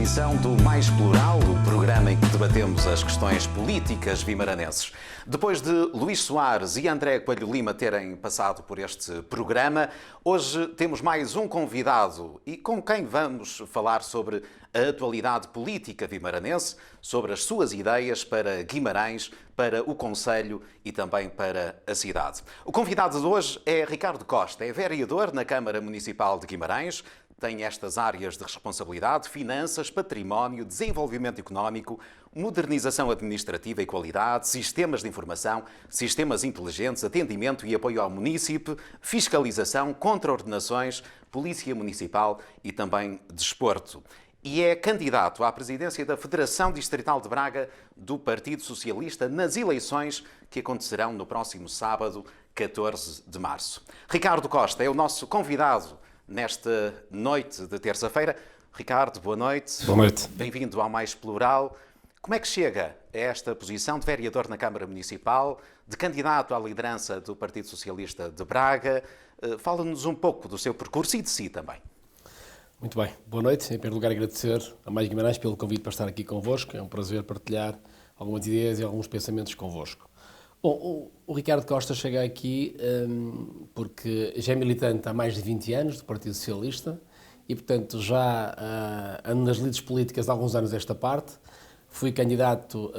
edição do Mais Plural, o programa em que debatemos as questões políticas vimaranenses. Depois de Luís Soares e André Coelho Lima terem passado por este programa, hoje temos mais um convidado e com quem vamos falar sobre a atualidade política vimaranense, sobre as suas ideias para Guimarães, para o concelho e também para a cidade. O convidado de hoje é Ricardo Costa, é vereador na Câmara Municipal de Guimarães, tem estas áreas de responsabilidade: finanças, património, desenvolvimento económico, modernização administrativa e qualidade, sistemas de informação, sistemas inteligentes, atendimento e apoio ao munícipe, fiscalização, contraordenações, polícia municipal e também desporto. E é candidato à presidência da Federação Distrital de Braga do Partido Socialista nas eleições que acontecerão no próximo sábado, 14 de março. Ricardo Costa é o nosso convidado nesta noite de terça-feira. Ricardo, boa noite. Boa noite. Bem-vindo ao Mais Plural. Como é que chega a esta posição de vereador na Câmara Municipal, de candidato à liderança do Partido Socialista de Braga? Fala-nos um pouco do seu percurso e de si também. Muito bem. Boa noite. Em primeiro lugar, agradecer a Mais Guimarães pelo convite para estar aqui convosco. É um prazer partilhar algumas ideias e alguns pensamentos convosco. Bom, o Ricardo Costa chega aqui porque já é militante há mais de 20 anos do Partido Socialista e, portanto, já ando nas lides políticas há alguns anos desta parte. Fui candidato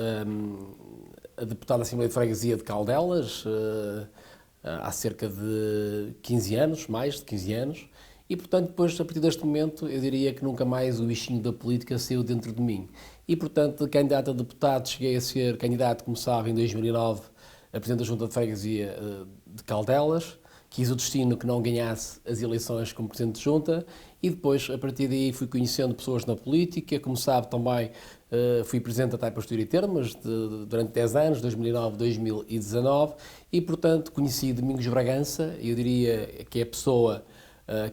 a deputado da Assembleia de Freguesia de Caldelas há cerca de 15 anos, mais de 15 anos, e, portanto, depois, a partir deste momento, eu diria que nunca mais o bichinho da política saiu dentro de mim. E, portanto, candidato a deputado, cheguei a ser candidato, como sabe, em 2009, a Presidente da Junta de Freguesia de Caldelas, quis o destino que não ganhasse as eleições como Presidente de Junta e depois, a partir daí, fui conhecendo pessoas na política. Como sabe, também fui Presidente da Taipa Estoril e Termas durante 10 anos, 2009, 2019, e, portanto, conheci Domingos Bragança, eu diria que é a pessoa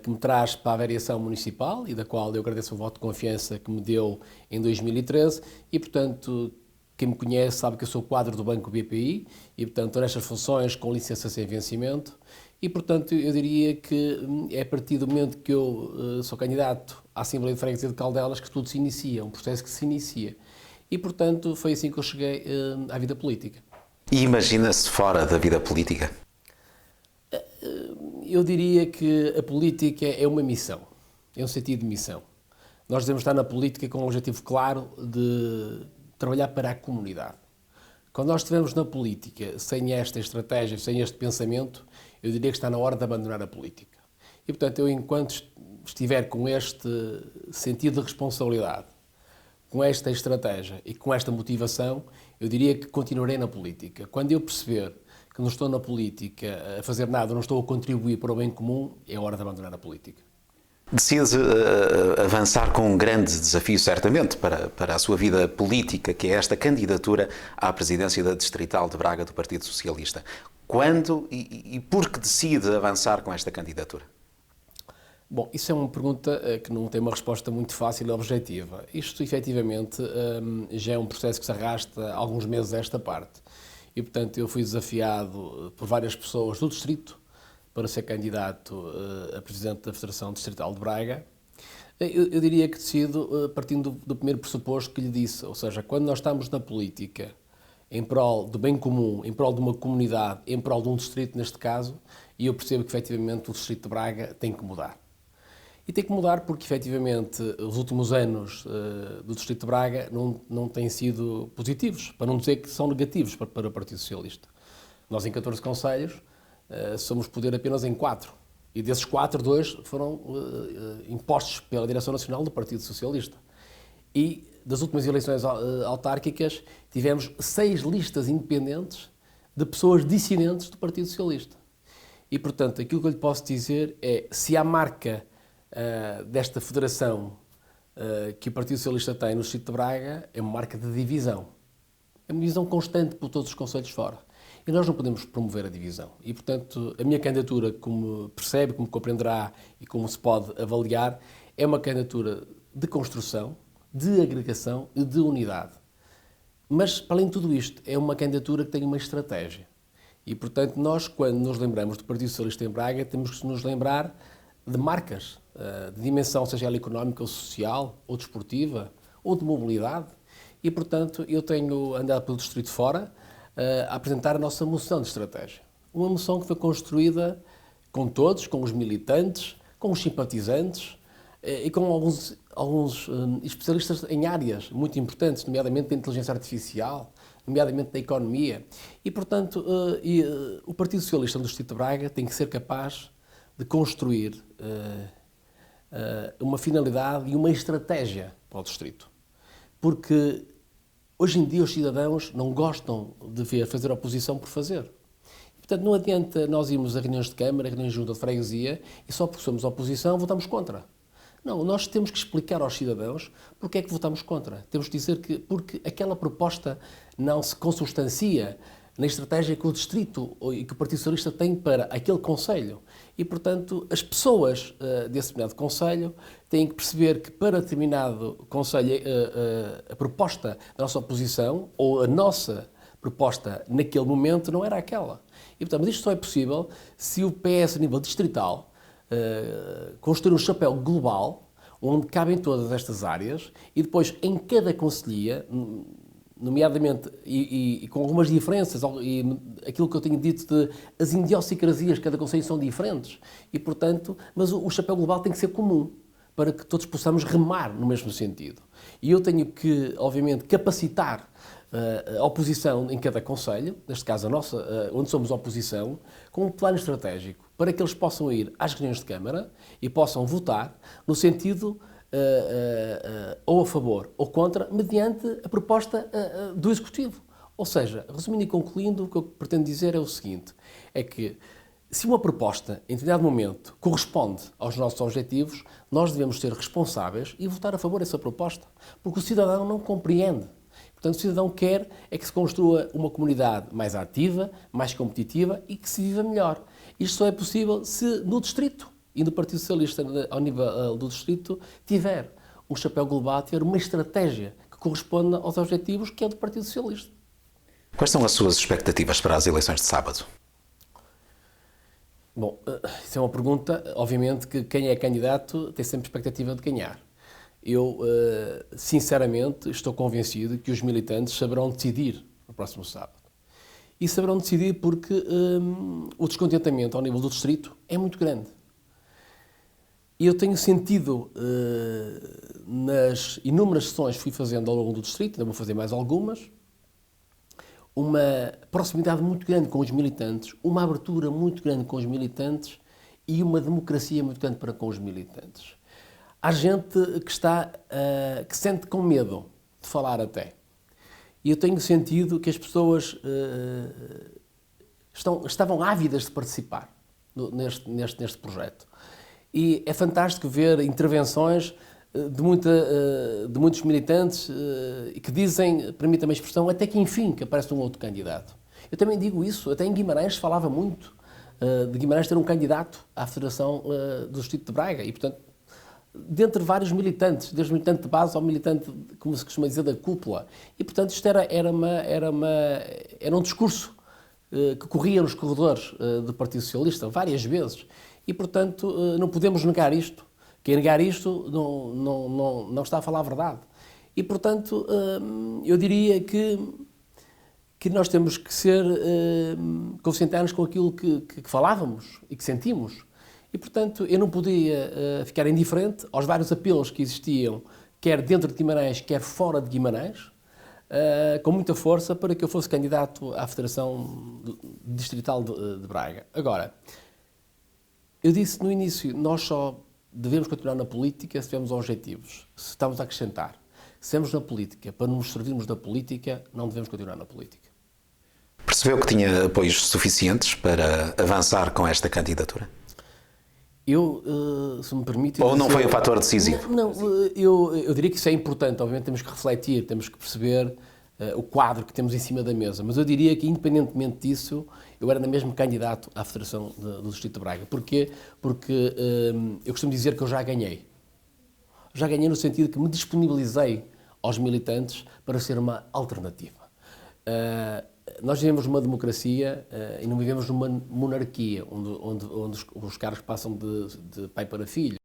que me traz para a variação municipal e da qual eu agradeço o voto de confiança que me deu em 2013 e, portanto, quem me conhece sabe que eu sou quadro do Banco BPI e, portanto, estou nestas funções com licença sem vencimento e, portanto, eu diria que é a partir do momento que eu sou candidato à Assembleia de Freguesia de Caldelas que tudo se inicia, um processo que se inicia. E, portanto, foi assim que eu cheguei à vida política. E imagina-se fora da vida política? Eu diria que a política é uma missão, é um sentido de missão. Nós devemos estar na política com um objetivo claro de trabalhar para a comunidade. Quando nós estivermos na política sem esta estratégia, sem este pensamento, eu diria que está na hora de abandonar a política. E, portanto, eu, enquanto estiver com este sentido de responsabilidade, com esta estratégia e com esta motivação, eu diria que continuarei na política. Quando eu perceber que não estou na política a fazer nada, não estou a contribuir para o bem comum, é hora de abandonar a política. Decide avançar com um grande desafio, certamente, para a sua vida política, que é esta candidatura à presidência da Distrital de Braga do Partido Socialista. Quando e por que decide avançar com esta candidatura? Bom, isso é uma pergunta que não tem uma resposta muito fácil e objetiva. Isto, efetivamente, já é um processo que se arrasta há alguns meses a esta parte. E, portanto, eu fui desafiado por várias pessoas do Distrito para ser candidato a Presidente da Federação Distrital de Braga. Eu diria que decido partindo do primeiro pressuposto que lhe disse, ou seja, quando nós estamos na política em prol do bem comum, em prol de uma comunidade, em prol de um distrito neste caso, e eu percebo que efetivamente o Distrito de Braga tem que mudar. E tem que mudar porque efetivamente os últimos anos do Distrito de Braga não têm sido positivos, para não dizer que são negativos para o Partido Socialista. Nós em 14 concelhos somos poder apenas em 4. E desses 4, 2 foram impostos pela Direção Nacional do Partido Socialista. E das últimas eleições autárquicas tivemos 6 listas independentes de pessoas dissidentes do Partido Socialista. E, portanto, aquilo que eu lhe posso dizer é, se há marca desta federação que o Partido Socialista tem no Distrito de Braga, é uma marca de divisão. É uma divisão constante por todos os concelhos fora. E nós não podemos promover a divisão. E, portanto, a minha candidatura, como percebe, como compreenderá e como se pode avaliar, é uma candidatura de construção, de agregação e de unidade. Mas, para além de tudo isto, é uma candidatura que tem uma estratégia. E, portanto, nós, quando nos lembramos do Partido Socialista em Braga, temos que nos lembrar de marcas, de dimensão, seja ela económica ou social, ou desportiva, ou de mobilidade. E, portanto, eu tenho andado pelo Distrito fora a apresentar a nossa moção de estratégia. Uma moção que foi construída com todos, com os militantes, com os simpatizantes e com alguns especialistas em áreas muito importantes, nomeadamente da inteligência artificial, nomeadamente da economia. E, portanto, o Partido Socialista do Distrito de Braga tem que ser capaz de construir uma finalidade e uma estratégia para o Distrito. Porque hoje em dia os cidadãos não gostam de ver fazer oposição por fazer. Portanto, não adianta nós irmos a reuniões de Câmara, reuniões de Junta de Freguesia e só porque somos oposição votamos contra. Não, nós temos que explicar aos cidadãos porque é que votamos contra. Temos que dizer que porque aquela proposta não se consubstancia na estratégia que o Distrito e que o Partido Socialista tem para aquele Conselho. E, portanto, as pessoas desse determinado Conselho têm que perceber que para determinado Conselho a proposta da nossa oposição ou a nossa proposta naquele momento não era aquela. E, portanto, isto só é possível se o PS, a nível distrital, construir um chapéu global onde cabem todas estas áreas e depois em cada conselhia, nomeadamente e com algumas diferenças, e aquilo que eu tenho dito de as idiosincrasias de cada conselho são diferentes e, portanto, mas o chapéu global tem que ser comum para que todos possamos remar no mesmo sentido. E eu tenho que, obviamente, capacitar a oposição em cada conselho, neste caso a nossa, onde somos oposição, com um plano estratégico para que eles possam ir às reuniões de Câmara e possam votar no sentido ou a favor ou contra, mediante a proposta do Executivo. Ou seja, resumindo e concluindo, o que eu pretendo dizer é o seguinte, é que se uma proposta, em determinado momento, corresponde aos nossos objetivos, nós devemos ser responsáveis e votar a favor dessa proposta, porque o cidadão não compreende. Portanto, o cidadão quer é que se construa uma comunidade mais ativa, mais competitiva e que se viva melhor. Isto só é possível se no Distrito e no Partido Socialista, ao nível do Distrito, tiver um chapéu global, tiver uma estratégia que corresponda aos objetivos que é do Partido Socialista. Quais são as suas expectativas para as eleições de sábado? Bom, isso é uma pergunta, obviamente, que quem é candidato tem sempre expectativa de ganhar. Eu, sinceramente, estou convencido que os militantes saberão decidir no próximo sábado. E saberão decidir porque o descontentamento ao nível do Distrito é muito grande. E eu tenho sentido, nas inúmeras sessões que fui fazendo ao longo do Distrito, ainda vou fazer mais algumas, uma proximidade muito grande com os militantes, uma abertura muito grande com os militantes e uma democracia muito grande para com os militantes. Há gente que sente com medo de falar até. E eu tenho sentido que as pessoas estavam ávidas de participar neste projeto. E é fantástico ver intervenções de muitos militantes que dizem, permita-me a expressão, até que enfim que aparece um outro candidato. Eu também digo isso, até em Guimarães se falava muito de Guimarães ter um candidato à Federação do Distrito de Braga e, portanto, dentre vários militantes, desde o militante de base ao militante, como se costuma dizer, da cúpula. E, portanto, isto era um discurso que corria nos corredores do Partido Socialista várias vezes. E, portanto, não podemos negar isto. Quem negar isto não está a falar a verdade. E, portanto, eu diria que nós temos que ser conscientes com aquilo que falávamos e que sentimos. E, portanto, eu não podia ficar indiferente aos vários apelos que existiam, quer dentro de Guimarães, quer fora de Guimarães, com muita força para que eu fosse candidato à Federação Distrital de Braga. Agora, eu disse no início, nós só devemos continuar na política se tivermos objetivos, se estamos a acrescentar. Se estamos na política, para nos servirmos da política, não devemos continuar na política. Percebeu que tinha apoios suficientes para avançar com esta candidatura? Eu, se me permite... Ou não foi o fator decisivo? Não, eu diria que isso é importante. Obviamente temos que refletir, temos que perceber o quadro que temos em cima da mesa. Mas eu diria que, independentemente disso, eu era mesmo candidato à Federação do Distrito de Braga. Porquê? Porque eu costumo dizer que eu já ganhei. Já ganhei no sentido que me disponibilizei aos militantes para ser uma alternativa. Nós vivemos numa democracia e não vivemos numa monarquia, onde os cargos passam de pai para filho.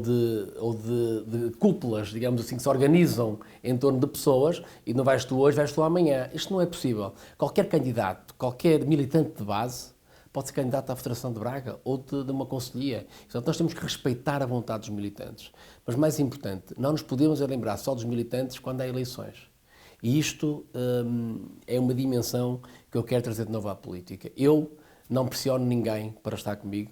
de cúpulas, digamos assim, que se organizam em torno de pessoas e não vais tu hoje, vais tu amanhã. Isto não é possível. Qualquer candidato, qualquer militante de base pode ser candidato à Federação de Braga ou de uma conselhia. Portanto, nós temos que respeitar a vontade dos militantes. Mas, mais importante, não nos podemos lembrar só dos militantes quando há eleições. E isto é uma dimensão que eu quero trazer de novo à política. Eu não pressiono ninguém para estar comigo,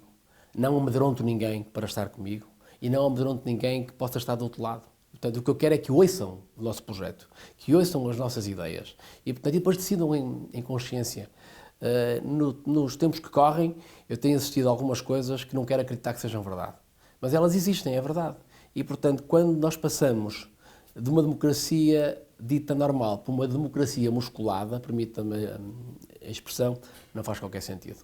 não amedronto ninguém para estar comigo e não amedronto ninguém que possa estar do outro lado. Portanto, o que eu quero é que ouçam o nosso projeto, que ouçam as nossas ideias e, portanto, depois decidam em consciência. Nos tempos que correm, eu tenho assistido a algumas coisas que não quero acreditar que sejam verdade. Mas elas existem, é verdade. E, portanto, quando nós passamos de uma democracia dita normal para uma democracia musculada, permita-me a expressão, não faz qualquer sentido.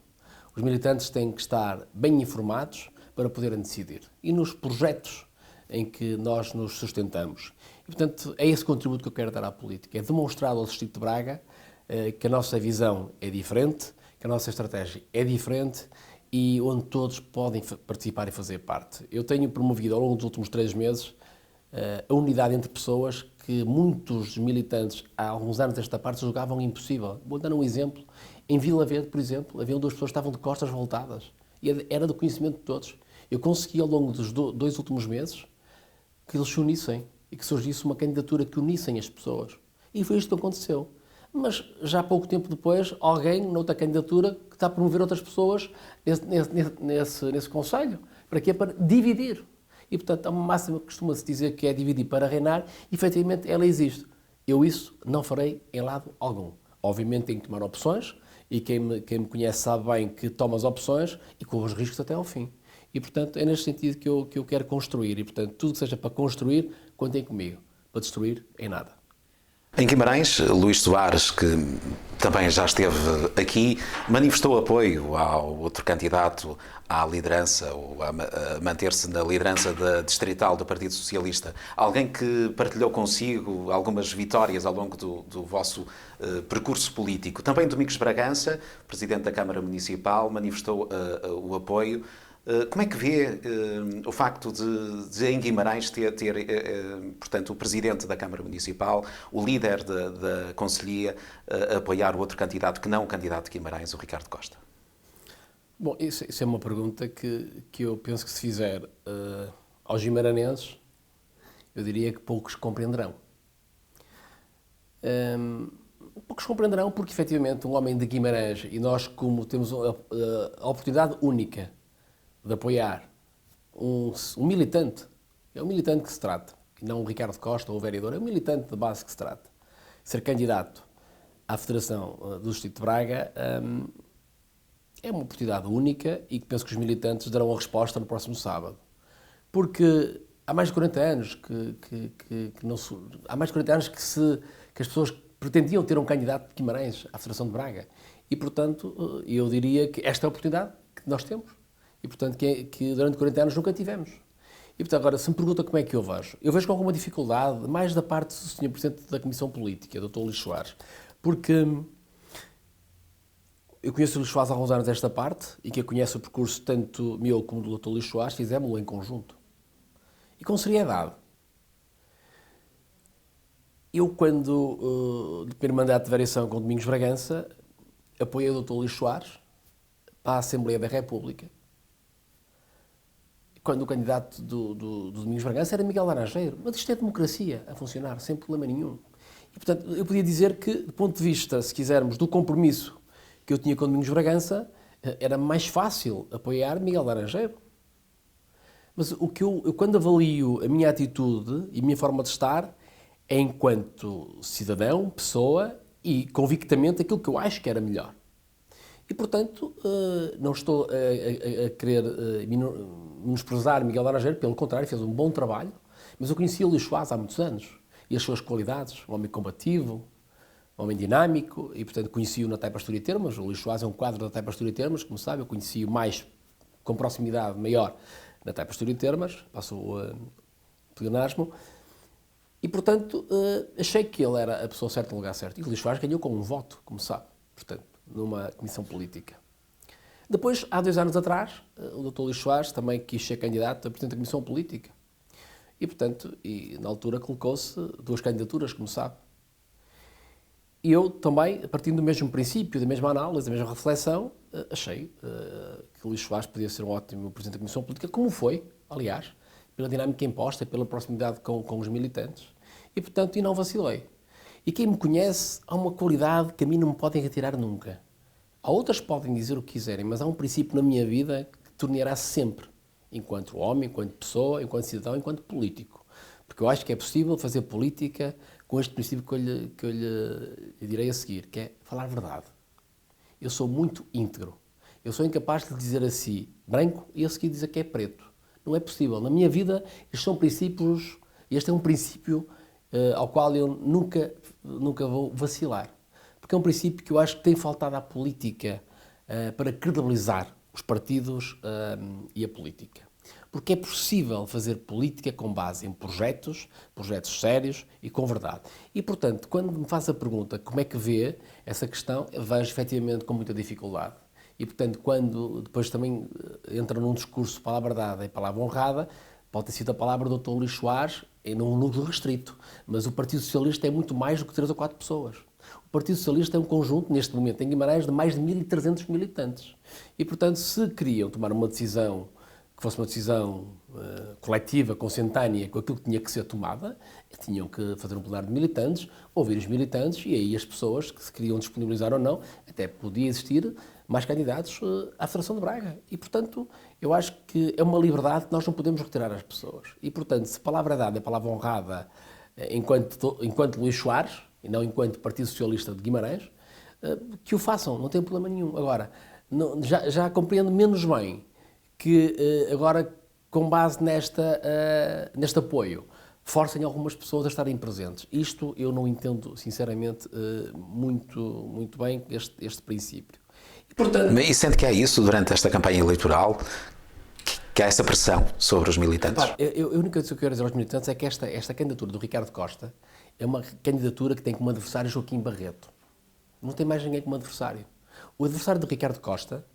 Os militantes têm que estar bem informados para poderem decidir. E nos projetos em que nós nos sustentamos. E, portanto, é esse contributo que eu quero dar à política. É demonstrar ao Distrito de Braga que a nossa visão é diferente, que a nossa estratégia é diferente e onde todos podem participar e fazer parte. Eu tenho promovido ao longo dos últimos 3 meses a unidade entre pessoas que muitos militantes há alguns anos desta parte julgavam impossível. Vou dar um exemplo. Em Vila Verde, por exemplo, havia 2 pessoas que estavam de costas voltadas. E era do conhecimento de todos. Eu consegui, ao longo dos 2 últimos meses, que eles se unissem e que surgisse uma candidatura que unissem as pessoas. E foi isto que aconteceu. Mas já pouco tempo depois, alguém, noutra candidatura, que está a promover outras pessoas nesse conselho. Para quê? Para dividir. E, portanto, há uma máxima que costuma-se dizer que é dividir para reinar, e, efetivamente, ela existe. Eu isso não farei em lado algum. Obviamente tenho que tomar opções, e quem me conhece sabe bem que tomo as opções e corro os riscos até ao fim. E, portanto, é neste sentido que eu quero construir. E, portanto, tudo que seja para construir, contem comigo. Para destruir, em nada. Em Guimarães, Luís Soares, que também já esteve aqui, manifestou apoio ao outro candidato à liderança, ou a manter-se na liderança da distrital do Partido Socialista. Alguém que partilhou consigo algumas vitórias ao longo do vosso percurso político. Também Domingos Bragança, presidente da Câmara Municipal, manifestou o apoio. Como é que vê o facto de em Guimarães ter portanto, o Presidente da Câmara Municipal, o líder da Conselhia, apoiar o outro candidato que não o candidato de Guimarães, o Ricardo Costa? Bom, isso é uma pergunta que eu penso que se fizer aos guimaranenses, eu diria que poucos compreenderão. Poucos compreenderão porque, efetivamente, um homem de Guimarães, e nós, como temos a oportunidade única de apoiar um militante, é um militante que se trata, e não o Ricardo Costa ou o vereador, é um militante de base que se trata. Ser candidato à Federação do Distrito de Braga é uma oportunidade única e que penso que os militantes darão a resposta no próximo sábado. Porque há mais de 40 anos que as pessoas pretendiam ter um candidato de Guimarães à Federação de Braga. E, portanto, eu diria que esta é a oportunidade que nós temos. E, portanto, que durante 40 anos nunca tivemos. E, portanto, agora, se me pergunta como é que eu vejo com alguma dificuldade, mais da parte do Sr. Presidente da Comissão Política, Dr. Luís Soares, porque eu conheço o Luís Soares há alguns anos desta parte, e que eu conheço o percurso tanto meu como do Dr. Luís Soares, fizemos-lo em conjunto. E com seriedade. Eu, quando, no primeiro mandato de variação com Domingos Bragança, apoiei o Dr. Luís Soares para a Assembleia da República, quando o candidato do Domingos Bragança era Miguel Laranjeiro. Mas isto é democracia a funcionar, sem problema nenhum. E, portanto, eu podia dizer que, do ponto de vista, se quisermos, do compromisso que eu tinha com Domingos Bragança, era mais fácil apoiar Miguel Laranjeiro. Mas o que eu quando avalio a minha atitude e a minha forma de estar, é enquanto cidadão, pessoa e convictamente aquilo que eu acho que era melhor. E, portanto, não estou a querer menosprezar Miguel Laranjeiro, pelo contrário, fez um bom trabalho, mas eu conhecia o Luís Soares há muitos anos, e as suas qualidades, um homem combativo, um homem dinâmico, e, portanto, conheci-o na TAI Pastor e Termas. O Luís Soares é um quadro da TAI Pastor e Termas, como sabe, eu conheci-o mais, com proximidade maior, na TAI Pastor e Termas, passou o pleonasmo, e, portanto, achei que ele era a pessoa certa no lugar certo. E o Luís Soares ganhou com um voto, como sabe, portanto, numa comissão política. Depois, há 2 anos atrás, o Dr. Luís Soares também quis ser candidato a Presidente da Comissão Política. E, portanto, na altura colocou-se 2 candidaturas, como sabe. E eu também, partindo do mesmo princípio, da mesma análise, da mesma reflexão, achei que o Luís Soares podia ser um ótimo Presidente da Comissão Política, como foi, aliás, pela dinâmica imposta, pela proximidade com os militantes. E, portanto, não vacilei. E quem me conhece, há uma qualidade que a mim não me podem retirar nunca. Há outras que podem dizer o que quiserem, mas há um princípio na minha vida que torneará sempre, enquanto homem, enquanto pessoa, enquanto cidadão, enquanto político. Porque eu acho que é possível fazer política com este princípio que eu lhe direi a seguir, que é falar a verdade. Eu sou muito íntegro. Eu sou incapaz de dizer assim branco e a seguir dizer que é preto. Não é possível. Na minha vida, estes são princípios, este é um princípio ao qual eu nunca vou vacilar. Porque é um princípio que eu acho que tem faltado à política para credibilizar os partidos e a política. Porque é possível fazer política com base em projetos sérios e com verdade. E, portanto, quando me faz a pergunta como é que vê essa questão, eu vejo efetivamente com muita dificuldade. E, portanto, quando depois também entra num discurso palavra dada e palavra honrada, pode ter sido a palavra do Dr. Luís Soares num núcleo restrito. Mas o Partido Socialista é muito mais do que 3 ou 4 pessoas. O Partido Socialista é um conjunto, neste momento, em Guimarães, de mais de 1.300 militantes. E, portanto, se queriam tomar uma decisão que fosse uma decisão coletiva, consentânea, com aquilo que tinha que ser tomada, tinham que fazer um plenário de militantes, ouvir os militantes e aí as pessoas que se queriam disponibilizar ou não, até podia existir mais candidatos à Federação de Braga. E, portanto, eu acho que é uma liberdade que nós não podemos retirar às pessoas. E, portanto, se palavra dada é palavra honrada enquanto Luís Soares, e não enquanto Partido Socialista de Guimarães, que o façam, não tem problema nenhum. Agora, já compreendo menos bem que agora, com base neste apoio, forcem algumas pessoas a estarem presentes. Isto eu não entendo, sinceramente, muito bem este princípio. E, portanto... E sente que há isso durante esta campanha eleitoral? Que há essa pressão sobre os militantes? A única coisa que eu quero dizer aos militantes é que esta candidatura do Ricardo Costa é uma candidatura que tem como adversário Joaquim Barreto. Não tem mais ninguém como adversário. O adversário do Ricardo Costa,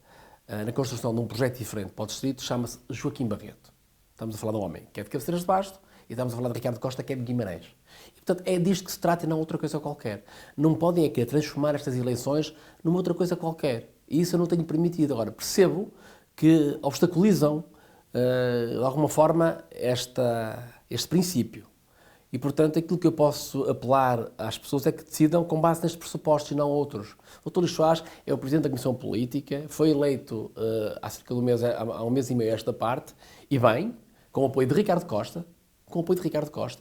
na construção de um projeto diferente para o distrito, chama-se Joaquim Barreto. Estamos a falar de um homem que é de Cabeceiras de Basto e estamos a falar de Ricardo Costa, que é de Guimarães. E, portanto, é disto que se trata e não outra coisa qualquer. Não podem aqui transformar estas eleições numa outra coisa qualquer. E isso eu não tenho permitido. Agora, percebo que obstaculizam, de alguma forma, este princípio. E, portanto, aquilo que eu posso apelar às pessoas é que decidam com base nestes pressupostos e não outros. O Dr. Luís Soares é o Presidente da Comissão Política, foi eleito há cerca de há um mês e meio a esta parte, e bem, com o apoio de Ricardo Costa,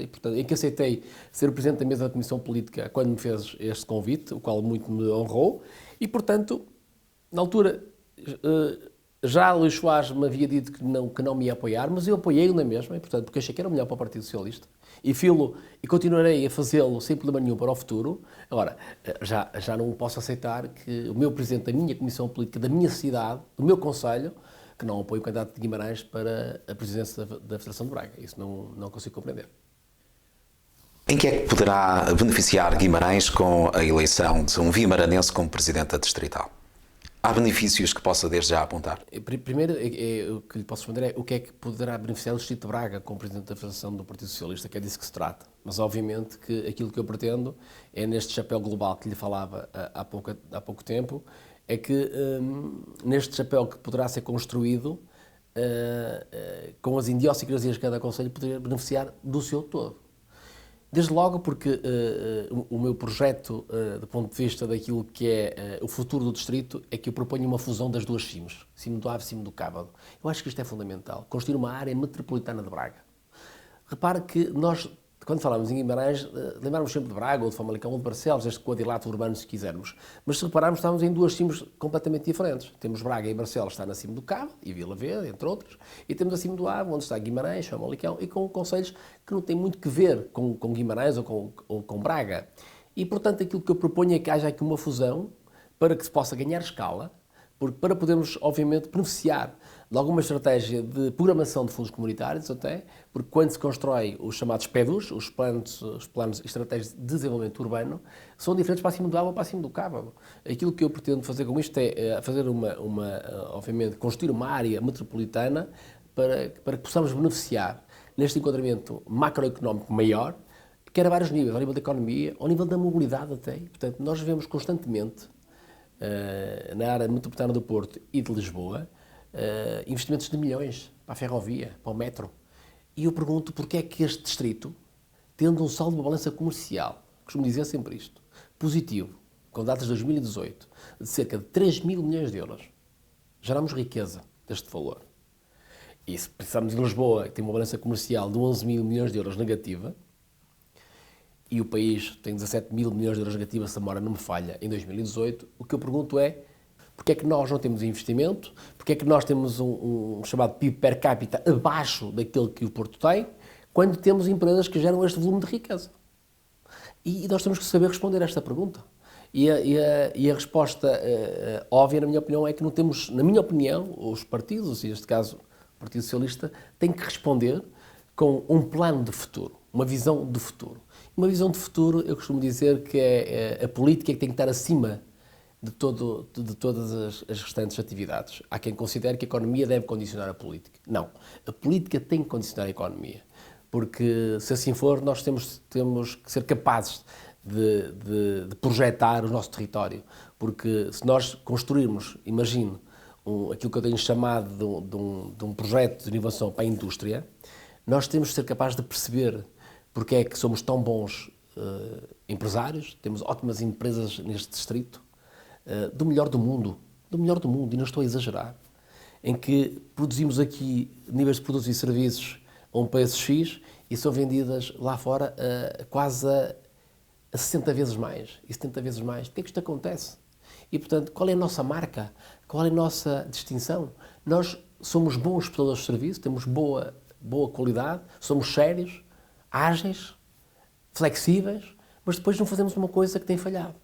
e, portanto, em que aceitei ser o Presidente da Mesa da Comissão Política quando me fez este convite, o qual muito me honrou, e, portanto, na altura... Já Luís Soares me havia dito que não me ia apoiar, mas eu apoiei-o na mesma, e, portanto, porque achei que era melhor para o Partido Socialista. E continuarei a fazê-lo sem problema nenhum para o futuro. Agora, já não posso aceitar que o meu Presidente da minha Comissão Política, da minha cidade, do meu Conselho, que não apoie o candidato de Guimarães para a presidência da Federação de Braga. Isso não consigo compreender. Em que é que poderá beneficiar Guimarães com a eleição de um vimaranense como Presidente da Distrital? Há benefícios que possa desde já apontar? Primeiro, o que lhe posso responder é o que é que poderá beneficiar o Distrito de Braga como Presidente da Federação do Partido Socialista, que é disso que se trata. Mas, obviamente, que aquilo que eu pretendo é, neste chapéu global que lhe falava há pouco tempo, é que neste chapéu que poderá ser construído, com as idiosincrasias de cada concelho, poderia beneficiar do seu todo. Desde logo porque o meu projeto, do ponto de vista daquilo que é o futuro do distrito, é que eu proponho uma fusão das duas CIMs, Cimo do Ave e Cimo do Cábado. Eu acho que isto é fundamental, construir uma área metropolitana de Braga. Repare que nós, quando falamos em Guimarães, lembramos sempre de Braga, ou de Famalicão, ou de Barcelos, este quadrilátero urbano, se quisermos. Mas se repararmos, estamos em duas CIMs completamente diferentes. Temos Braga e Barcelos, está na Cimo do Cabo, e Vila Verde, entre outros, e temos a Cimo do Ave, onde está Guimarães, Famalicão, e com concelhos que não têm muito que ver com Guimarães ou com Braga. E, portanto, aquilo que eu proponho é que haja aqui uma fusão para que se possa ganhar escala, para podermos, obviamente, beneficiar de alguma estratégia de programação de fundos comunitários até, porque quando se constrói os chamados PEDUs, os planos estratégicos de desenvolvimento urbano, são diferentes para cima do água ou para cima do cabo. Aquilo que eu pretendo fazer com isto é fazer obviamente, construir uma área metropolitana para que possamos beneficiar neste enquadramento macroeconómico maior, quer a vários níveis, ao nível da economia, ao nível da mobilidade até. Portanto, nós vemos constantemente, na área metropolitana do Porto e de Lisboa, investimentos de milhões para a ferrovia, para o metro. E eu pergunto porque é que este distrito, tendo um saldo de balança comercial, costumo dizer sempre isto, positivo, com datas de 2018, de cerca de 3 mil milhões de euros, geramos riqueza deste valor. E se pensarmos em Lisboa, que tem uma balança comercial de 11 mil milhões de euros negativa, e o país tem 17 mil milhões de euros negativa, se a memória não me falha, em 2018, o que eu pergunto é porque é que nós não temos investimento, porque é que nós temos um chamado PIB per capita abaixo daquele que o Porto tem, quando temos empresas que geram este volume de riqueza. E nós temos que saber responder a esta pergunta. E a resposta óbvia, na minha opinião, é que não temos, na minha opinião, os partidos, e neste caso o Partido Socialista, têm que responder com um plano de futuro, uma visão de futuro. Uma visão de futuro, eu costumo dizer que é a política que tem que estar acima de todas as restantes atividades. Há quem considere que a economia deve condicionar a política. Não, a política tem que condicionar a economia, porque se assim for, nós temos que ser capazes de projetar o nosso território, porque se nós construirmos, imagino, aquilo que eu tenho chamado de um projeto de inovação para a indústria, nós temos que ser capazes de perceber porque é que somos tão bons empresários, temos ótimas empresas neste distrito, do melhor do mundo, e não estou a exagerar, em que produzimos aqui níveis de produtos e serviços a um preço X e são vendidas lá fora quase a 60 vezes mais e 70 vezes mais. Por que é que isto acontece? E, portanto, qual é a nossa marca? Qual é a nossa distinção? Nós somos bons prestadores de serviço, temos boa qualidade, somos sérios, ágeis, flexíveis, mas depois não fazemos uma coisa que tem falhado.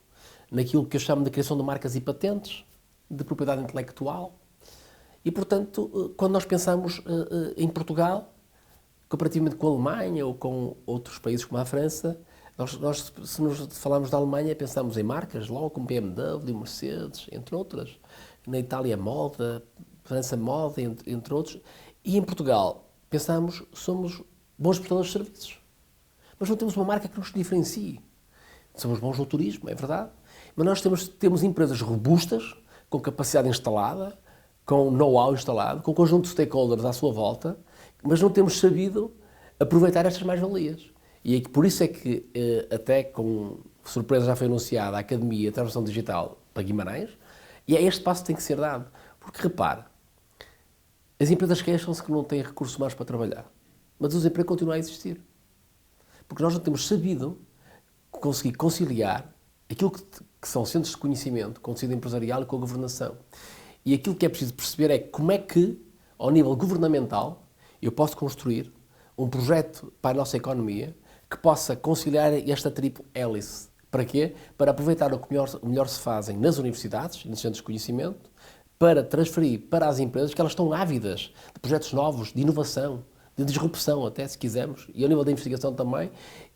Naquilo que eu chamo de criação de marcas e patentes, de propriedade intelectual. E, portanto, quando nós pensamos em Portugal, comparativamente com a Alemanha ou com outros países como a França, se nos falarmos da Alemanha, pensamos em marcas, logo como BMW, Mercedes, entre outras. Na Itália, moda, França, moda, entre outros. E em Portugal, pensamos, somos bons prestadores de serviços. Mas não temos uma marca que nos diferencie. Somos bons no turismo, é verdade. Mas nós temos empresas robustas, com capacidade instalada, com know-how instalado, com um conjunto de stakeholders à sua volta, mas não temos sabido aproveitar estas mais-valias. E por isso é que, até com surpresa já foi anunciada a Academia de Transformação Digital para Guimarães, e é este passo que tem que ser dado. Porque, repare, as empresas queixam-se que não têm recursos humanos para trabalhar, mas o desemprego continua a existir. Porque nós não temos sabido conseguir conciliar aquilo que são centros de conhecimento com o tecido empresarial e com a governação. E aquilo que é preciso perceber é como é que, ao nível governamental, eu posso construir um projeto para a nossa economia que possa conciliar esta tríplice hélice. Para quê? Para aproveitar o que melhor se fazem nas universidades e nos centros de conhecimento, para transferir para as empresas que elas estão ávidas de projetos novos, de inovação, de disrupção até, se quisermos, e ao nível da investigação também,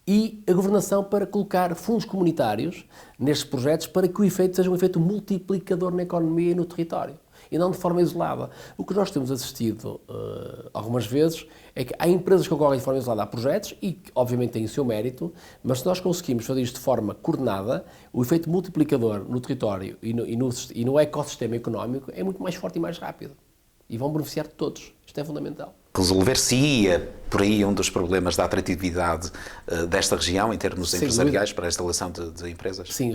e a governação para colocar fundos comunitários nestes projetos para que o efeito seja um efeito multiplicador na economia e no território, e não de forma isolada. O que nós temos assistido algumas vezes é que há empresas que concorrem de forma isolada a projetos e que obviamente têm o seu mérito, mas se nós conseguimos fazer isto de forma coordenada, o efeito multiplicador no território e no ecossistema económico é muito mais forte e mais rápido. E vão beneficiar de todos. Isto é fundamental. Resolver-se-ia por aí um dos problemas da atratividade desta região em termos empresariais para a instalação de empresas? Sim,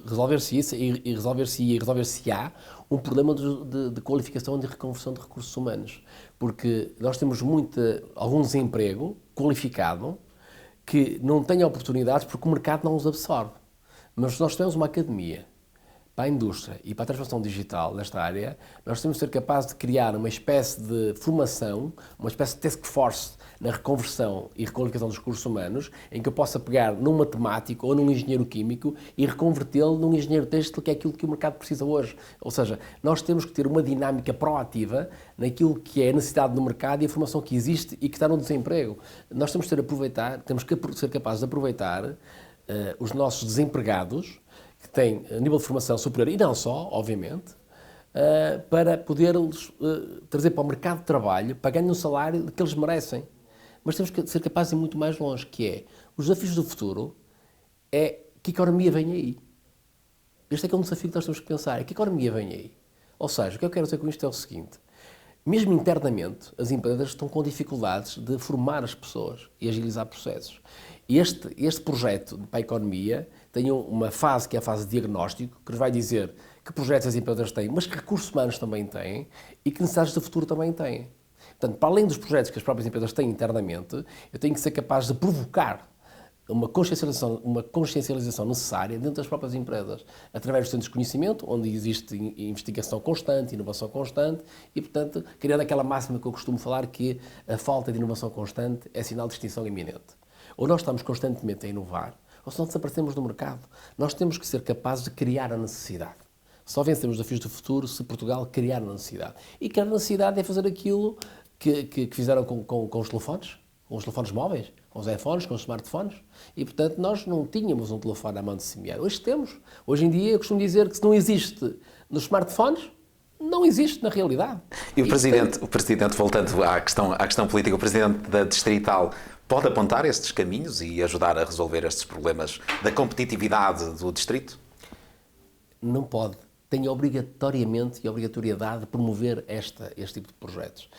resolver-se e resolver-se-á um problema de qualificação e de reconversão de recursos humanos. Porque nós temos algum desemprego qualificado que não tem oportunidades porque o mercado não os absorve. Mas se nós tivermos uma academia para a indústria e para a transformação digital nesta área, nós temos de ser capazes de criar uma espécie de formação, uma espécie de task force na reconversão e requalificação dos recursos humanos, em que eu possa pegar num matemático ou num engenheiro químico e reconvertê-lo num engenheiro têxtil, que é aquilo que o mercado precisa hoje. Ou seja, nós temos que ter uma dinâmica proativa naquilo que é a necessidade do mercado e a formação que existe e que está no desemprego. Nós temos que ser capazes de aproveitar os nossos desempregados, que têm nível de formação superior, e não só, obviamente, para poder-los trazer para o mercado de trabalho, pagando um salário que eles merecem. Mas temos que ser capazes de ir muito mais longe, que é, os desafios do futuro é que economia vem aí. Este é que é um desafio que nós temos que pensar, é que economia vem aí. Ou seja, o que eu quero dizer com isto é o seguinte: mesmo internamente, as empresas estão com dificuldades de formar as pessoas e agilizar processos. E este projeto para a economia tem uma fase que é a fase de diagnóstico, que nos vai dizer que projetos as empresas têm, mas que recursos humanos também têm e que necessidades do futuro também têm. Portanto, para além dos projetos que as próprias empresas têm internamente, eu tenho que ser capaz de provocar uma consciencialização necessária dentro das próprias empresas, através dos centros de conhecimento, onde existe investigação constante, inovação constante, e, portanto, criando aquela máxima que eu costumo falar, que a falta de inovação constante é sinal de extinção iminente. Ou nós estamos constantemente a inovar, ou senão desaparecemos do mercado. Nós temos que ser capazes de criar a necessidade. Só vencemos os desafios do futuro se Portugal criar a necessidade. E criar a necessidade é fazer aquilo que fizeram com os telefones móveis, com os iPhones, com os smartphones, e, portanto, nós não tínhamos um telefone à mão de semear. Hoje temos. Hoje em dia, eu costumo dizer que se não existe nos smartphones, não existe na realidade. E o Presidente, voltando à questão política, o Presidente da Distrital pode apontar estes caminhos e ajudar a resolver estes problemas da competitividade do Distrito? Não pode. Tem obrigatoriedade de promover este tipo de projetos.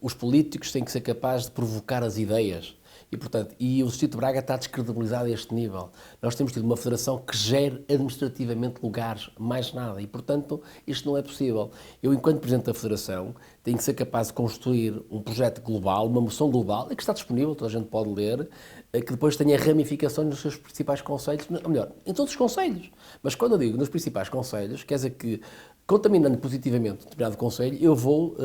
Os políticos têm que ser capazes de provocar as ideias e, portanto, o Distrito de Braga está descredibilizado a este nível. Nós temos tido uma federação que gere administrativamente lugares, mais nada, e, portanto, isto não é possível. Eu, enquanto Presidente da Federação, tenho que ser capaz de construir um projeto global, uma moção global, que está disponível, toda a gente pode ler, que depois tenha ramificações nos seus principais concelhos, ou melhor, em todos os concelhos. Mas quando eu digo nos principais concelhos, quer dizer que, contaminando positivamente um determinado concelho, eu vou,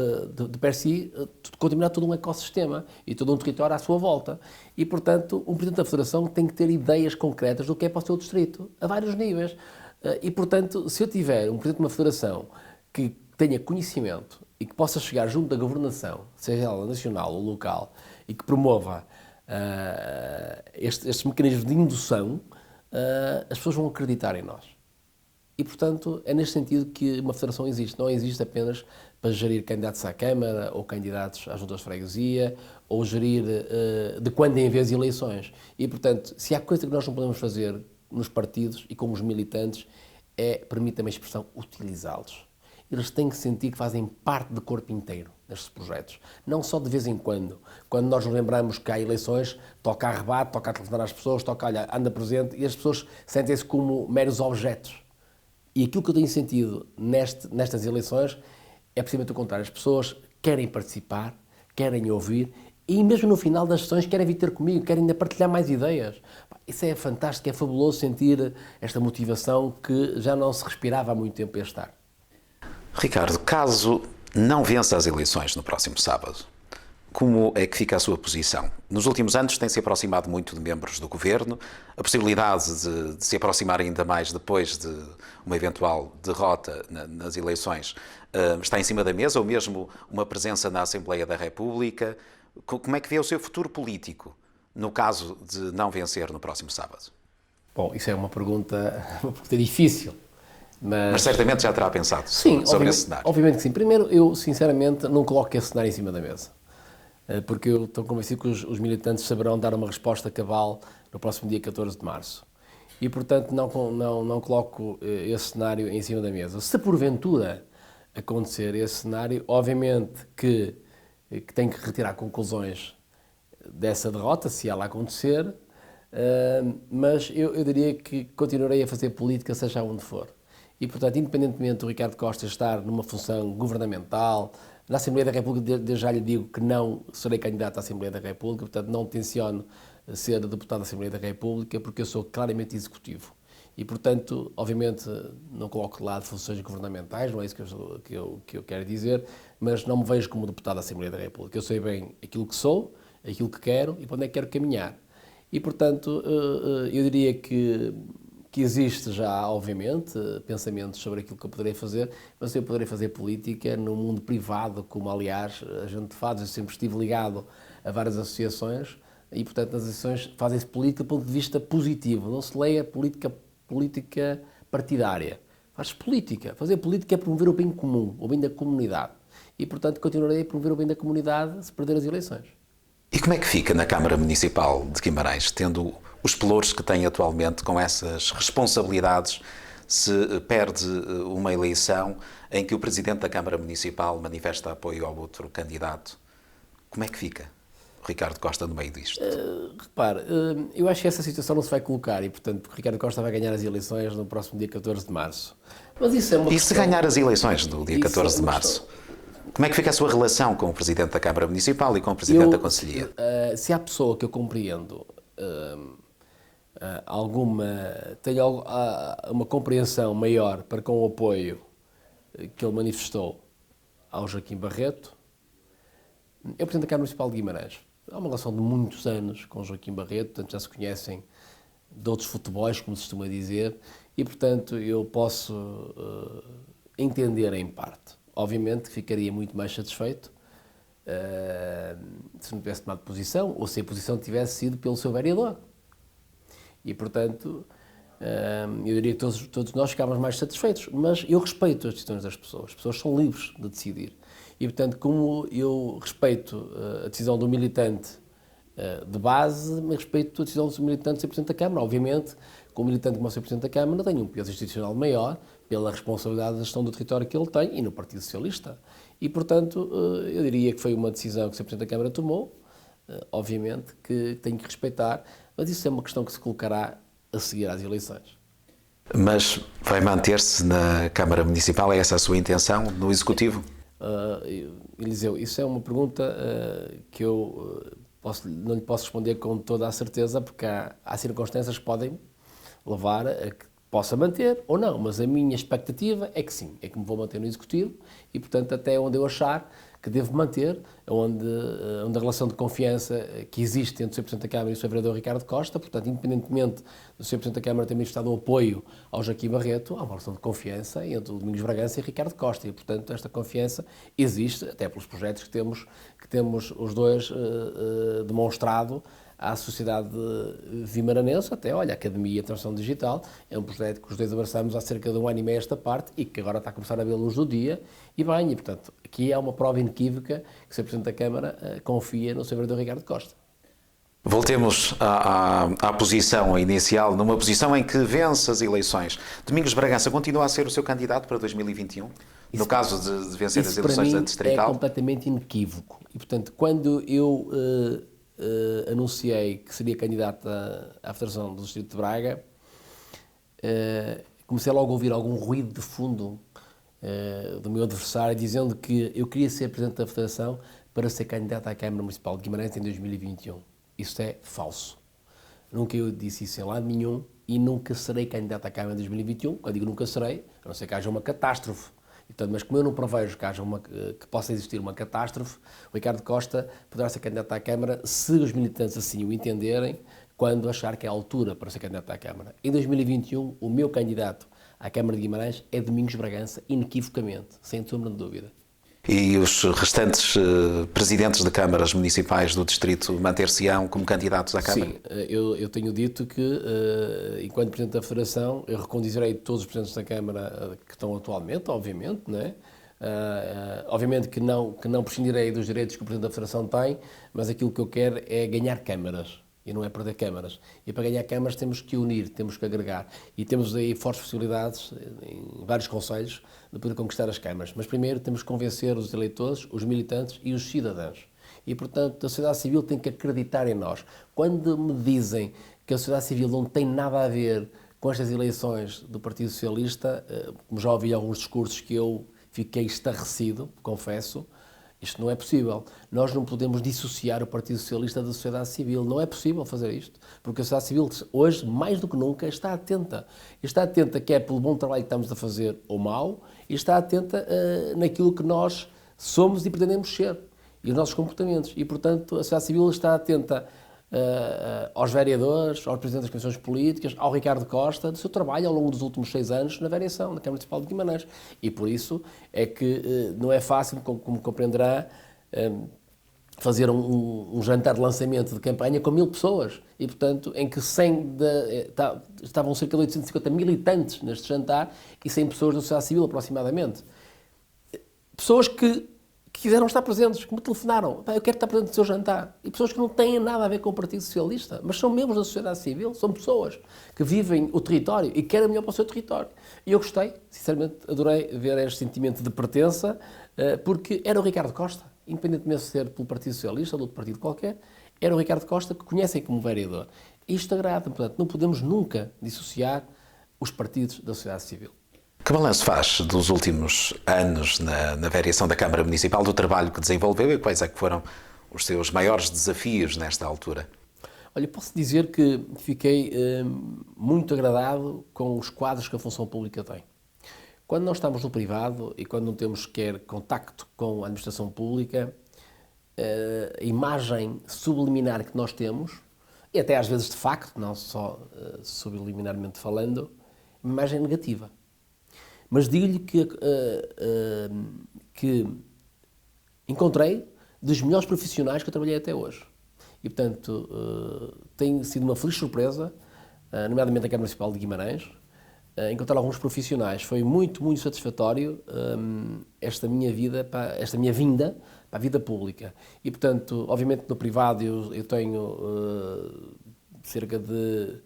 de per si, contaminar todo um ecossistema e todo um território à sua volta. E, portanto, um Presidente da Federação tem que ter ideias concretas do que é para o seu distrito, a vários níveis. E, portanto, se eu tiver um Presidente de uma Federação que tenha conhecimento e que possa chegar junto da governação, seja ela nacional ou local, e que promova estes mecanismos de indução, as pessoas vão acreditar em nós. E, portanto, é neste sentido que uma federação existe. Não existe apenas para gerir candidatos à Câmara ou candidatos às juntas de freguesia ou gerir de quando em vez eleições. E, portanto, se há coisa que nós não podemos fazer nos partidos e com os militantes é, permita-me a expressão, utilizá-los. Eles têm que sentir que fazem parte do corpo inteiro destes projetos. Não só de vez em quando. Quando nós nos lembramos que há eleições, toca a rebate, toca a telefonar às pessoas, toca, olha, anda presente, e as pessoas sentem-se como meros objetos. E aquilo que eu tenho sentido nestas eleições é precisamente o contrário. As pessoas querem participar, querem ouvir e mesmo no final das sessões querem vir ter comigo, querem ainda partilhar mais ideias. Isso é fantástico, é fabuloso sentir esta motivação que já não se respirava há muito tempo a estar. Ricardo, caso não vença as eleições no próximo sábado, como é que fica a sua posição? Nos últimos anos tem-se aproximado muito de membros do Governo, a possibilidade de se aproximar ainda mais depois de uma eventual derrota nas eleições está em cima da mesa, ou mesmo uma presença na Assembleia da República. Como é que vê o seu futuro político no caso de não vencer no próximo sábado? Bom, isso é uma pergunta difícil. Mas certamente já terá pensado sobre esse cenário. Obviamente que sim. Primeiro, eu sinceramente não coloco esse cenário em cima da mesa. Porque eu estou convencido que os militantes saberão dar uma resposta cabal no próximo dia 14 de março. E, portanto, não coloco esse cenário em cima da mesa. Se porventura acontecer esse cenário, obviamente que tenho que retirar conclusões dessa derrota, se ela acontecer, mas eu diria que continuarei a fazer política, seja onde for. E, portanto, independentemente do Ricardo Costa estar numa função governamental, na Assembleia da República, desde já lhe digo que não serei candidato à Assembleia da República, portanto não tenciono ser deputado da Assembleia da República, porque eu sou claramente executivo. E, portanto, obviamente, não coloco de lado funções governamentais, não é isso que eu quero dizer, mas não me vejo como deputado da Assembleia da República. Eu sei bem aquilo que sou, aquilo que quero e para onde é que quero caminhar. E, portanto, eu diria que existe já, obviamente, pensamentos sobre aquilo que eu poderei fazer, mas eu poderei fazer política no mundo privado, como, aliás, a gente faz. Eu sempre estive ligado a várias associações e, portanto, nas associações fazem-se política do ponto de vista positivo. Não se leia política partidária. Faz-se política. Fazer política é promover o bem comum, o bem da comunidade. E, portanto, continuarei a promover o bem da comunidade se perder as eleições. E como é que fica na Câmara Municipal de Guimarães, tendo os pelouros que tem atualmente com essas responsabilidades, se perde uma eleição em que o Presidente da Câmara Municipal manifesta apoio ao outro candidato? Como é que fica o Ricardo Costa no meio disto? Repare, eu acho que essa situação não se vai colocar e, portanto, Ricardo Costa vai ganhar as eleições no próximo dia 14 de março. Mas isso é uma questão... se ganhar as eleições do dia 14 de março? Como é que fica a sua relação com o Presidente da Câmara Municipal e com o Presidente da Conselhia? Se há pessoa que eu compreendo, tenho uma compreensão maior para com o apoio que ele manifestou ao Joaquim Barreto, é o Presidente da Câmara Municipal de Guimarães. Há uma relação de muitos anos com o Joaquim Barreto, portanto já se conhecem de outros futebols, como se costuma dizer, e portanto eu posso entender em parte. Obviamente ficaria muito mais satisfeito se não tivesse tomado posição ou se a posição tivesse sido pelo seu vereador. E, portanto, eu diria que todos nós ficávamos mais satisfeitos. Mas eu respeito as decisões das pessoas. As pessoas são livres de decidir. E, portanto, como eu respeito a decisão do militante de base, mas respeito a decisão do militante de ser Presidente da Câmara. Obviamente, como militante como ser Presidente da Câmara, tem um peso institucional maior pela responsabilidade da gestão do território que ele tem e no Partido Socialista. E, portanto, eu diria que foi uma decisão que o Sr. Presidente da Câmara tomou, obviamente, que tenho que respeitar, mas isso é uma questão que se colocará a seguir às eleições. Mas vai manter-se na Câmara Municipal? É essa a sua intenção no Executivo? Eliseu, isso é uma pergunta que eu não lhe posso responder com toda a certeza, porque há circunstâncias que podem levar a que possa manter ou não, mas a minha expectativa é que sim, é que me vou manter no Executivo e, portanto, até onde eu achar que devo manter, onde a relação de confiança que existe entre o Sr. Presidente da Câmara e o Sr. Vereador Ricardo Costa, portanto, independentemente do Sr. Presidente da Câmara ter manifestado o apoio ao Joaquim Barreto, há uma relação de confiança entre o Domingos Bragança e o Ricardo Costa e, portanto, esta confiança existe, até pelos projetos que temos os dois demonstrado à sociedade vimaranense, até, olha, a Academia de Transição Digital, é um projeto que os dois abraçamos há cerca de 1 ano e meio esta parte e que agora está a começar a ver a luz do dia e bem, e portanto, aqui há uma prova inequívoca que o Sr. Presidente da Câmara confia no Sr. Vereador Ricardo Costa. Voltemos à posição inicial, numa posição em que vence as eleições. Domingos Bragança continua a ser o seu candidato para 2021? No caso de vencer as eleições da Distrital? É completamente inequívoco. E, portanto, quando eu anunciei que seria candidato à Federação do Distrito de Braga, comecei logo a ouvir algum ruído de fundo do meu adversário, dizendo que eu queria ser Presidente da Federação para ser candidato à Câmara Municipal de Guimarães em 2021. Isso é falso. Nunca eu disse isso em lado nenhum e nunca serei candidato à Câmara em 2021. Quando digo nunca serei, a não ser que haja uma catástrofe. Então, mas como eu não prevejo que possa existir uma catástrofe, o Ricardo Costa poderá ser candidato à Câmara se os militantes assim o entenderem, quando achar que é a altura para ser candidato à Câmara. Em 2021, o meu candidato à Câmara de Guimarães é Domingos Bragança, inequivocamente, sem sombra de dúvida. E os restantes presidentes de câmaras municipais do distrito manter-se-ão como candidatos à Câmara? Sim, eu tenho dito que, enquanto Presidente da Federação, eu recondizerei todos os presidentes da Câmara que estão atualmente, obviamente, não é? Obviamente que não prescindirei dos direitos que o Presidente da Federação tem, mas aquilo que eu quero é ganhar câmaras. E não é perder câmaras. E para ganhar câmaras temos que unir, temos que agregar. E temos aí fortes possibilidades, em vários concelhos, de poder conquistar as câmaras. Mas primeiro temos que convencer os eleitores, os militantes e os cidadãos. E, portanto, a sociedade civil tem que acreditar em nós. Quando me dizem que a sociedade civil não tem nada a ver com estas eleições do Partido Socialista, como já ouvi alguns discursos que eu fiquei estarrecido, confesso, Isto não é possível. Nós não podemos dissociar o Partido Socialista da sociedade civil. Não é possível fazer isto. Porque a sociedade civil, hoje, mais do que nunca, está atenta. Está atenta quer pelo bom trabalho que estamos a fazer ou mau, e está atenta naquilo que nós somos e pretendemos ser. E os nossos comportamentos. E, portanto, a sociedade civil está atenta aos vereadores, aos presidentes das comissões políticas, ao Ricardo Costa, do seu trabalho ao longo dos últimos 6 anos na variação, na Câmara Municipal de Guimarães. E por isso é que não é fácil, como compreenderá, fazer um jantar de lançamento de campanha com 1000 pessoas. E, portanto, em que estavam cerca de 850 militantes neste jantar e 100 pessoas da sociedade civil, aproximadamente. Pessoas que quiseram estar presentes, que me telefonaram, eu quero estar presente no seu jantar. E pessoas que não têm nada a ver com o Partido Socialista, mas são membros da sociedade civil, são pessoas que vivem o território e querem o melhor para o seu território. E eu gostei, sinceramente, adorei ver este sentimento de pertença, porque era o Ricardo Costa, independentemente de ser pelo Partido Socialista ou de outro partido qualquer, era o Ricardo Costa que conhecem como vereador. E isto agrada, portanto, não podemos nunca dissociar os partidos da sociedade civil. Que balanço faz dos últimos anos na variação da Câmara Municipal, do trabalho que desenvolveu e quais é que foram os seus maiores desafios nesta altura? Olha, posso dizer que fiquei muito agradado com os quadros que a função pública tem. Quando nós estamos no privado e quando não temos sequer contacto com a administração pública, a imagem subliminar que nós temos, e até às vezes de facto, não só subliminarmente falando, é uma imagem negativa. Mas digo-lhe que encontrei dos melhores profissionais que eu trabalhei até hoje. E, portanto, tem sido uma feliz surpresa, nomeadamente na Câmara Municipal de Guimarães, encontrar alguns profissionais. Foi muito, muito satisfatório esta minha vinda para a vida pública. E, portanto, obviamente no privado eu tenho cerca de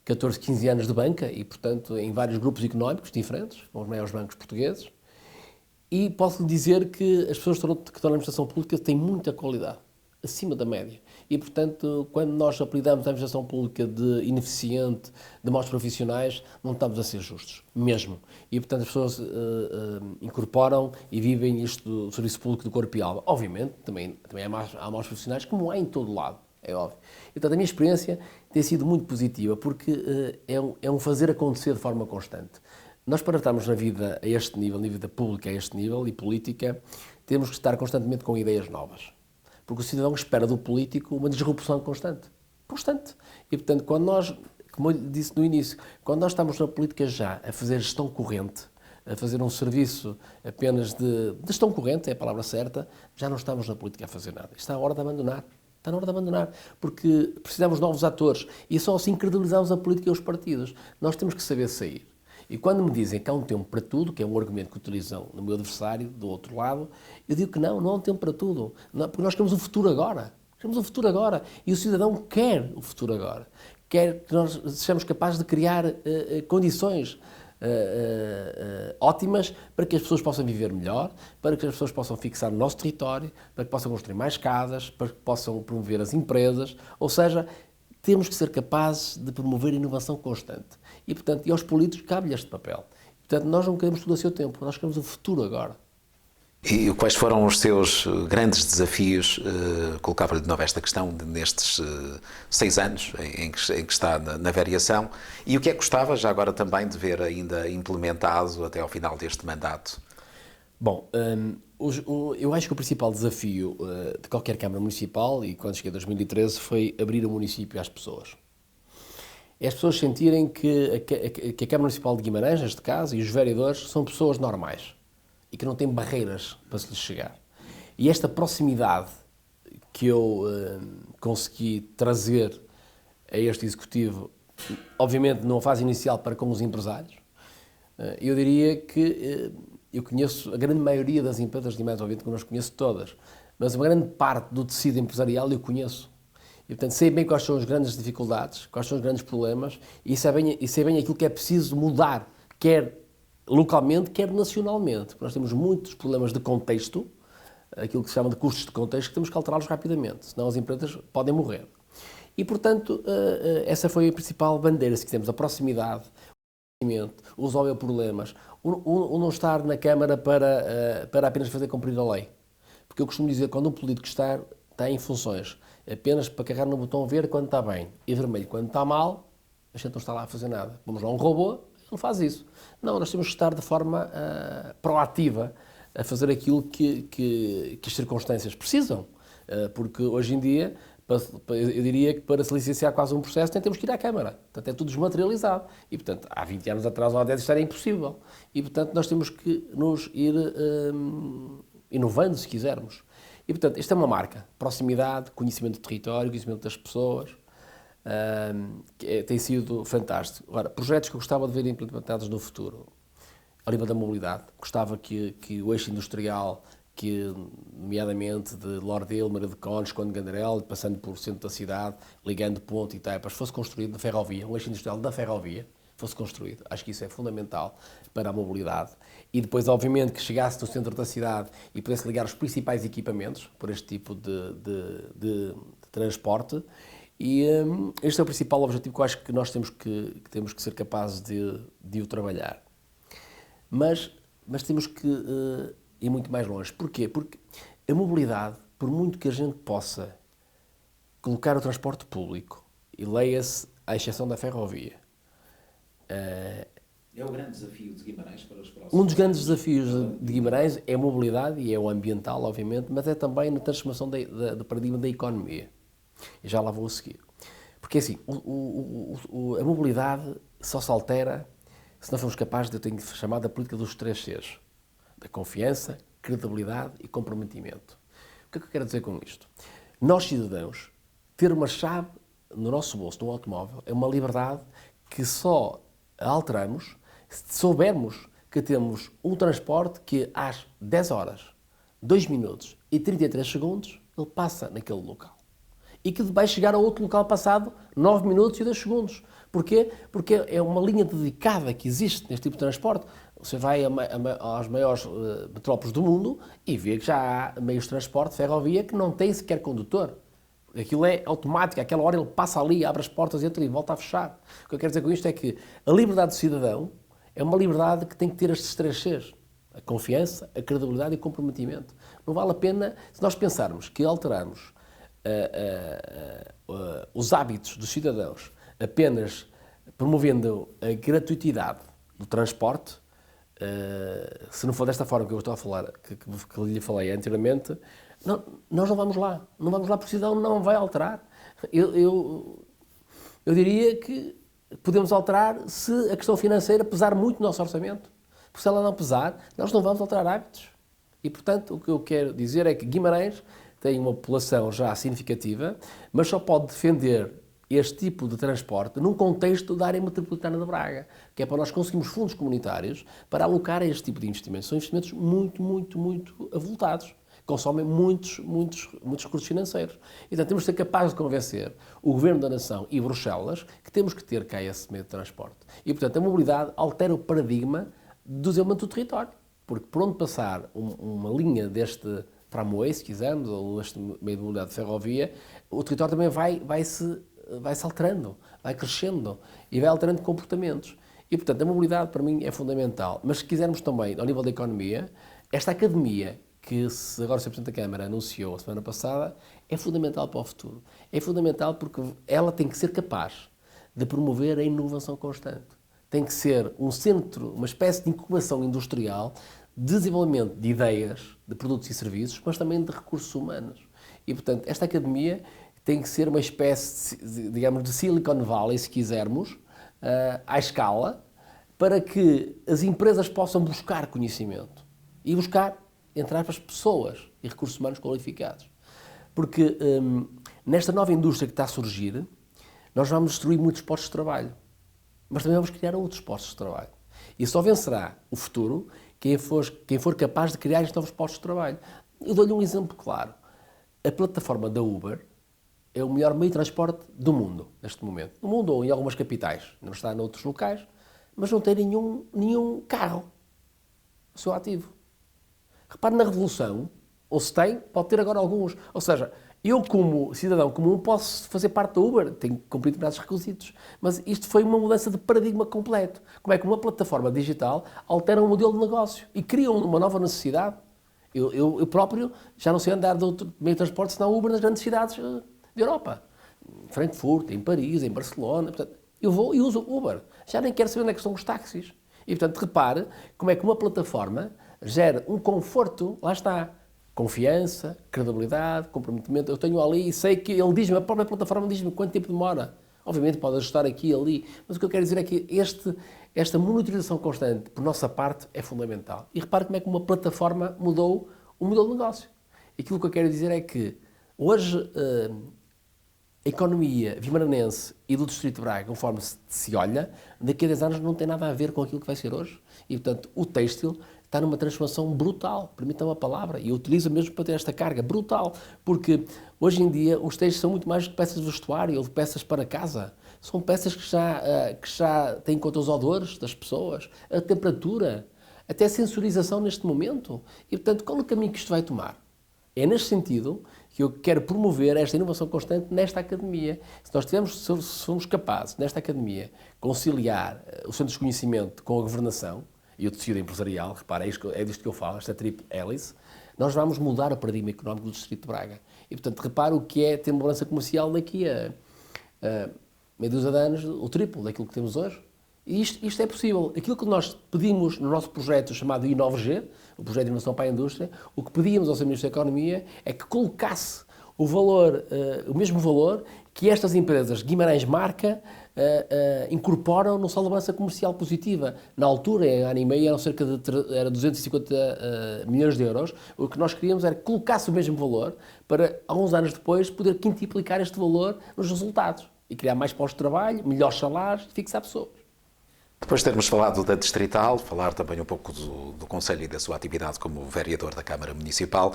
14, 15 anos de banca e, portanto, em vários grupos económicos diferentes, com os maiores bancos portugueses, e posso lhe dizer que as pessoas que estão na administração pública têm muita qualidade, acima da média. E, portanto, quando nós apelidamos a administração pública de ineficiente, de maus profissionais, não estamos a ser justos, mesmo. E, portanto, as pessoas incorporam e vivem isto do serviço público do corpo e alma. Obviamente, também há maus profissionais, como há em todo lado, é óbvio. Então, a minha experiência tem sido muito positiva, porque é um fazer acontecer de forma constante. Nós, para estarmos na vida a este nível, na vida pública a este nível e política, temos que estar constantemente com ideias novas. Porque o cidadão espera do político uma disrupção constante. Constante. E, portanto, quando nós, como eu disse no início, quando nós estamos na política já a fazer gestão corrente, a fazer um serviço apenas de gestão corrente, é a palavra certa, já não estamos na política a fazer nada. Está na hora de abandonar. Está na hora de abandonar, porque precisamos de novos atores e só assim credibilizamos a política e os partidos. Nós temos que saber sair. E quando me dizem que há um tempo para tudo, que é um argumento que utilizam no meu adversário, do outro lado, eu digo que não há um tempo para tudo, porque nós queremos o futuro agora. Queremos o futuro agora. E o cidadão quer o futuro agora. Quer que nós sejamos capazes de criar condições ótimas para que as pessoas possam viver melhor, para que as pessoas possam fixar no nosso território, para que possam construir mais casas, para que possam promover as empresas, ou seja, temos que ser capazes de promover inovação constante. E, portanto, aos políticos cabe-lhe este papel. Portanto, nós não queremos tudo a seu tempo, nós queremos o futuro agora. E quais foram os seus grandes desafios, colocava-lhe de novo esta questão, nestes 6 anos em que está na variação, e o que é que gostava já agora também de ver ainda implementado até ao final deste mandato? Bom, eu acho que o principal desafio de qualquer Câmara Municipal, e quando cheguei em 2013, foi abrir o município às pessoas. É as pessoas sentirem que a Câmara Municipal de Guimarães, neste caso, e os vereadores são pessoas normais e que não têm barreiras para se lhes chegar. E esta proximidade que eu consegui trazer a este Executivo, obviamente numa fase inicial para com os empresários, eu diria que eu conheço a grande maioria das empresas de Guimarães, obviamente que não as conheço todas, mas uma grande parte do tecido empresarial eu conheço. E, portanto, sei bem quais são as grandes dificuldades, quais são os grandes problemas e sei bem aquilo que é preciso mudar, quer localmente, quer nacionalmente. Porque nós temos muitos problemas de contexto, aquilo que se chama de custos de contexto, que temos que alterá-los rapidamente, senão as empresas podem morrer. E, portanto, essa foi a principal bandeira, se quisermos, a proximidade, o resolver problemas, o não estar na Câmara para apenas fazer cumprir a lei. Porque eu costumo dizer, quando um político está em funções apenas para carregar no botão verde quando está bem e vermelho quando está mal, a gente não está lá a fazer nada. Vamos lá, um robô, ele não faz isso. Não, nós temos que estar de forma proativa a fazer aquilo que as circunstâncias precisam. Porque hoje em dia, eu diria que para se licenciar quase um processo, nem temos que ir à Câmara. Portanto, é tudo desmaterializado. E, portanto, há 20 anos atrás ou há 10 isto era impossível. E, portanto, nós temos que nos ir inovando, se quisermos. E, portanto, isto é uma marca. Proximidade, conhecimento do território, conhecimento das pessoas. Tem sido fantástico. Agora, projetos que eu gostava de ver implementados no futuro. Ao nível da mobilidade, gostava que o eixo industrial, nomeadamente de Lorde Ilmer, de Cones, Conde Gandarel, passando por centro da cidade, ligando Ponte e Taipas, fosse construído na ferrovia, um eixo industrial da ferrovia, fosse construído. Acho que isso é fundamental para a mobilidade. E depois, obviamente, que chegasse no centro da cidade e pudesse ligar os principais equipamentos por este tipo de transporte. E este é o principal objetivo que eu acho que nós temos que ser capazes de o trabalhar. Mas temos que ir muito mais longe. Porquê? Porque a mobilidade, por muito que a gente possa colocar o transporte público, e leia-se à exceção da ferrovia. É o grande desafio de Guimarães para os próximos Um dos grandes desafios de Guimarães é a mobilidade e é o ambiental, obviamente, mas é também na transformação do paradigma da economia. E já lá vou a seguir. Porque assim, a mobilidade só se altera se nós formos capazes de, eu tenho chamado a política dos 3 Cs. Da confiança, credibilidade e comprometimento. O que é que eu quero dizer com isto? Nós, cidadãos, ter uma chave no nosso bolso, no automóvel, é uma liberdade que só alteramos se soubermos que temos um transporte que às 10 horas, 2 minutos e 33 segundos, ele passa naquele local. E que vai chegar a outro local passado 9 minutos e 2 segundos. Porquê? Porque é uma linha dedicada que existe neste tipo de transporte. Você vai às maiores metrópoles do mundo e vê que já há meios de transporte, ferrovia, que não tem sequer condutor. Aquilo é automático, àquela hora ele passa ali, abre as portas, entra e volta a fechar. O que eu quero dizer com isto é que a liberdade do cidadão é uma liberdade que tem que ter estes 3 Cs. A confiança, a credibilidade e o comprometimento. Não vale a pena, se nós pensarmos que alteramos os hábitos dos cidadãos apenas promovendo a gratuitidade do transporte, se não for desta forma que eu estou a falar, que lhe falei anteriormente, nós não vamos lá. Não vamos lá porque o cidadão não vai alterar. Eu diria que podemos alterar se a questão financeira pesar muito no nosso orçamento. Porque se ela não pesar, nós não vamos alterar hábitos. E, portanto, o que eu quero dizer é que Guimarães tem uma população já significativa, mas só pode defender este tipo de transporte num contexto da área metropolitana de Braga, que é para nós conseguirmos fundos comunitários para alocar a este tipo de investimentos. São investimentos muito avultados, consomem muitos recursos financeiros. E, portanto, temos de ser capazes de convencer o Governo da Nação e Bruxelas que temos que ter cá esse meio de transporte. E, portanto, a mobilidade altera o paradigma do desenvolvimento do território, porque por onde passar uma linha deste tramway, se quisermos, ou este meio de mobilidade de ferrovia, o território também vai se alterando, vai crescendo e vai alterando comportamentos. E, portanto, a mobilidade para mim é fundamental. Mas se quisermos também, ao nível da economia, esta academia que agora o Sr. Presidente da Câmara anunciou a semana passada é fundamental para o futuro. É fundamental porque ela tem que ser capaz de promover a inovação constante. Tem que ser um centro, uma espécie de incubação industrial, de desenvolvimento de ideias, de produtos e serviços, mas também de recursos humanos. E, portanto, esta academia tem que ser uma espécie, digamos, de Silicon Valley, se quisermos, à escala, para que as empresas possam buscar conhecimento e buscar, entre aspas, pessoas e recursos humanos qualificados. Porque nesta nova indústria que está a surgir, nós vamos destruir muitos postos de trabalho, mas também vamos criar outros postos de trabalho. E só vencerá o futuro quem for capaz de criar estes novos postos de trabalho. Eu dou-lhe um exemplo claro. A plataforma da Uber é o melhor meio de transporte do mundo, neste momento. No mundo ou em algumas capitais. Não está noutros locais, mas não tem nenhum carro o seu ativo. Repare na Revolução, ou se tem, pode ter agora alguns. Ou seja, eu como cidadão comum posso fazer parte da Uber, tenho que cumprir determinados requisitos. Mas isto foi uma mudança de paradigma completo. Como é que uma plataforma digital altera um modelo de negócio e cria uma nova necessidade? Eu próprio já não sei andar de outro meio de transporte senão Uber nas grandes cidades da Europa. Em Frankfurt, em Paris, em Barcelona. Portanto, eu vou e uso Uber. Já nem quero saber onde é que estão os táxis. E, portanto, repare como é que uma plataforma gera um conforto, lá está, confiança, credibilidade, comprometimento. Eu tenho ali e sei que ele diz-me, a própria plataforma diz-me quanto tempo demora. Obviamente pode ajustar aqui e ali, mas o que eu quero dizer é que esta monitorização constante, por nossa parte, é fundamental. E repare como é que uma plataforma mudou o modelo de negócio. Aquilo que eu quero dizer é que hoje a economia vimaranense e do Distrito de Braga, conforme se olha, daqui a 10 anos não tem nada a ver com aquilo que vai ser hoje. E, portanto, o têxtil está numa transformação brutal, permitam a palavra, e eu utilizo mesmo para ter esta carga, brutal, porque hoje em dia os têxteis são muito mais de peças de vestuário ou de peças para casa. São peças que já têm em conta os odores das pessoas, a temperatura, até a sensorização neste momento. E, portanto, qual é o caminho que isto vai tomar? É neste sentido que eu quero promover esta inovação constante nesta academia. Se formos capazes, nesta academia, conciliar o centro de conhecimento com a governação e o tecido empresarial, repara, é disto que eu falo, esta triple hélice, nós vamos mudar o paradigma económico do Distrito de Braga. E, portanto, repara o que é ter uma balança comercial daqui a meia dúzia de anos, o triplo daquilo que temos hoje. E isto é possível. Aquilo que nós pedimos no nosso projeto chamado I9G, o projeto de inovação para a indústria, o que pedíamos ao Sr. Ministro da Economia é que colocasse o valor, o mesmo valor que estas empresas Guimarães Marca incorporam no saldo de balança comercial positiva. Na altura, em ano e meio, era 250 milhões de euros. O que nós queríamos era que colocasse o mesmo valor para, alguns anos depois, poder quintuplicar este valor nos resultados e criar mais postos de trabalho, melhores salários e fixar pessoas. Depois de termos falado da Distrital, falar também um pouco do Conselho e da sua atividade como vereador da Câmara Municipal,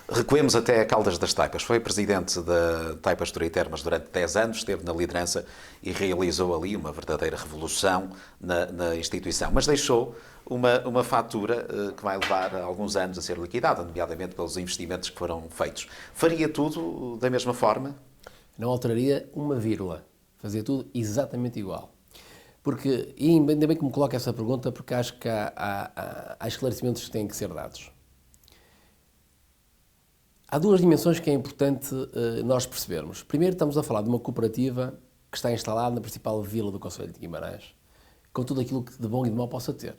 recuemos até a Caldas das Taipas. Foi presidente da Taipas Tura e Termas durante 10 anos, esteve na liderança e realizou ali uma verdadeira revolução na instituição. Mas deixou uma fatura que vai levar alguns anos a ser liquidada, nomeadamente pelos investimentos que foram feitos. Faria tudo da mesma forma? Não alteraria uma vírgula. Fazia tudo exatamente igual. Porque, e ainda bem que me coloca essa pergunta, porque acho que há esclarecimentos que têm que ser dados. Há duas dimensões que é importante nós percebermos. Primeiro, estamos a falar de uma cooperativa que está instalada na principal vila do Concelho de Guimarães, com tudo aquilo que de bom e de mau possa ter.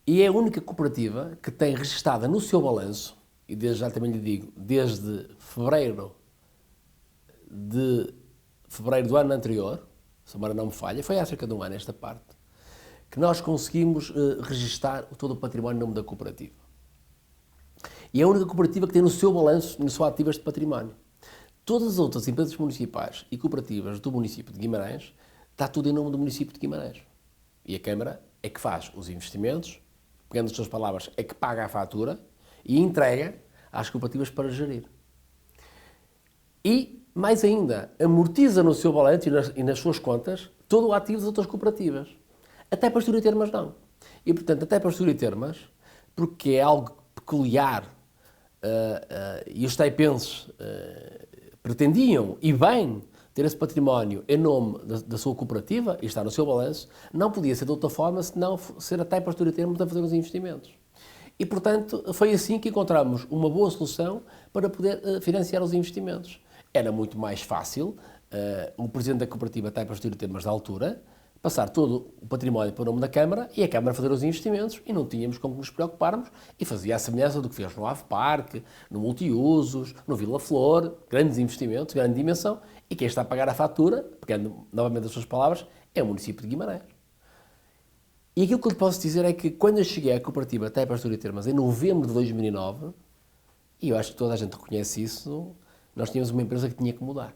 E é a única cooperativa que tem registada no seu balanço, e desde já também lhe digo, desde fevereiro do ano anterior, se a memória não me falha, foi há cerca de um ano esta parte, que nós conseguimos registar todo o património em nome da cooperativa. E é a única cooperativa que tem no seu balanço, na sua ativa, este património. Todas as outras empresas municipais e cooperativas do município de Guimarães, está tudo em nome do município de Guimarães. E a Câmara é que faz os investimentos, pegando as suas palavras, é que paga a fatura e entrega às cooperativas para gerir. E, mais ainda, amortiza no seu balanço e nas suas contas todo o ativo das outras cooperativas. Até para Tura e Termas não. E, portanto, até para Tura e Termas, porque é algo peculiar e os taipenses pretendiam, e bem, ter esse património em nome da sua cooperativa, e está no seu balanço, não podia ser de outra forma senão ser até para Tura e Termas a fazer os investimentos. E, portanto, foi assim que encontramos uma boa solução para poder financiar os investimentos. Era muito mais fácil o presidente da cooperativa Taipas Tura e Termas da altura passar todo o património para o nome da Câmara e a Câmara fazer os investimentos e não tínhamos com que nos preocuparmos e fazia a semelhança do que fez no Ave Parque, no Multiusos, no Vila Flor, grandes investimentos, grande dimensão, e quem está a pagar a fatura, pegando novamente as suas palavras, é o município de Guimarães. E aquilo que eu lhe posso dizer é que quando eu cheguei à cooperativa Taipas Tura e Termas em novembro de 2009, e eu acho que toda a gente reconhece isso, nós tínhamos uma empresa que tinha que mudar.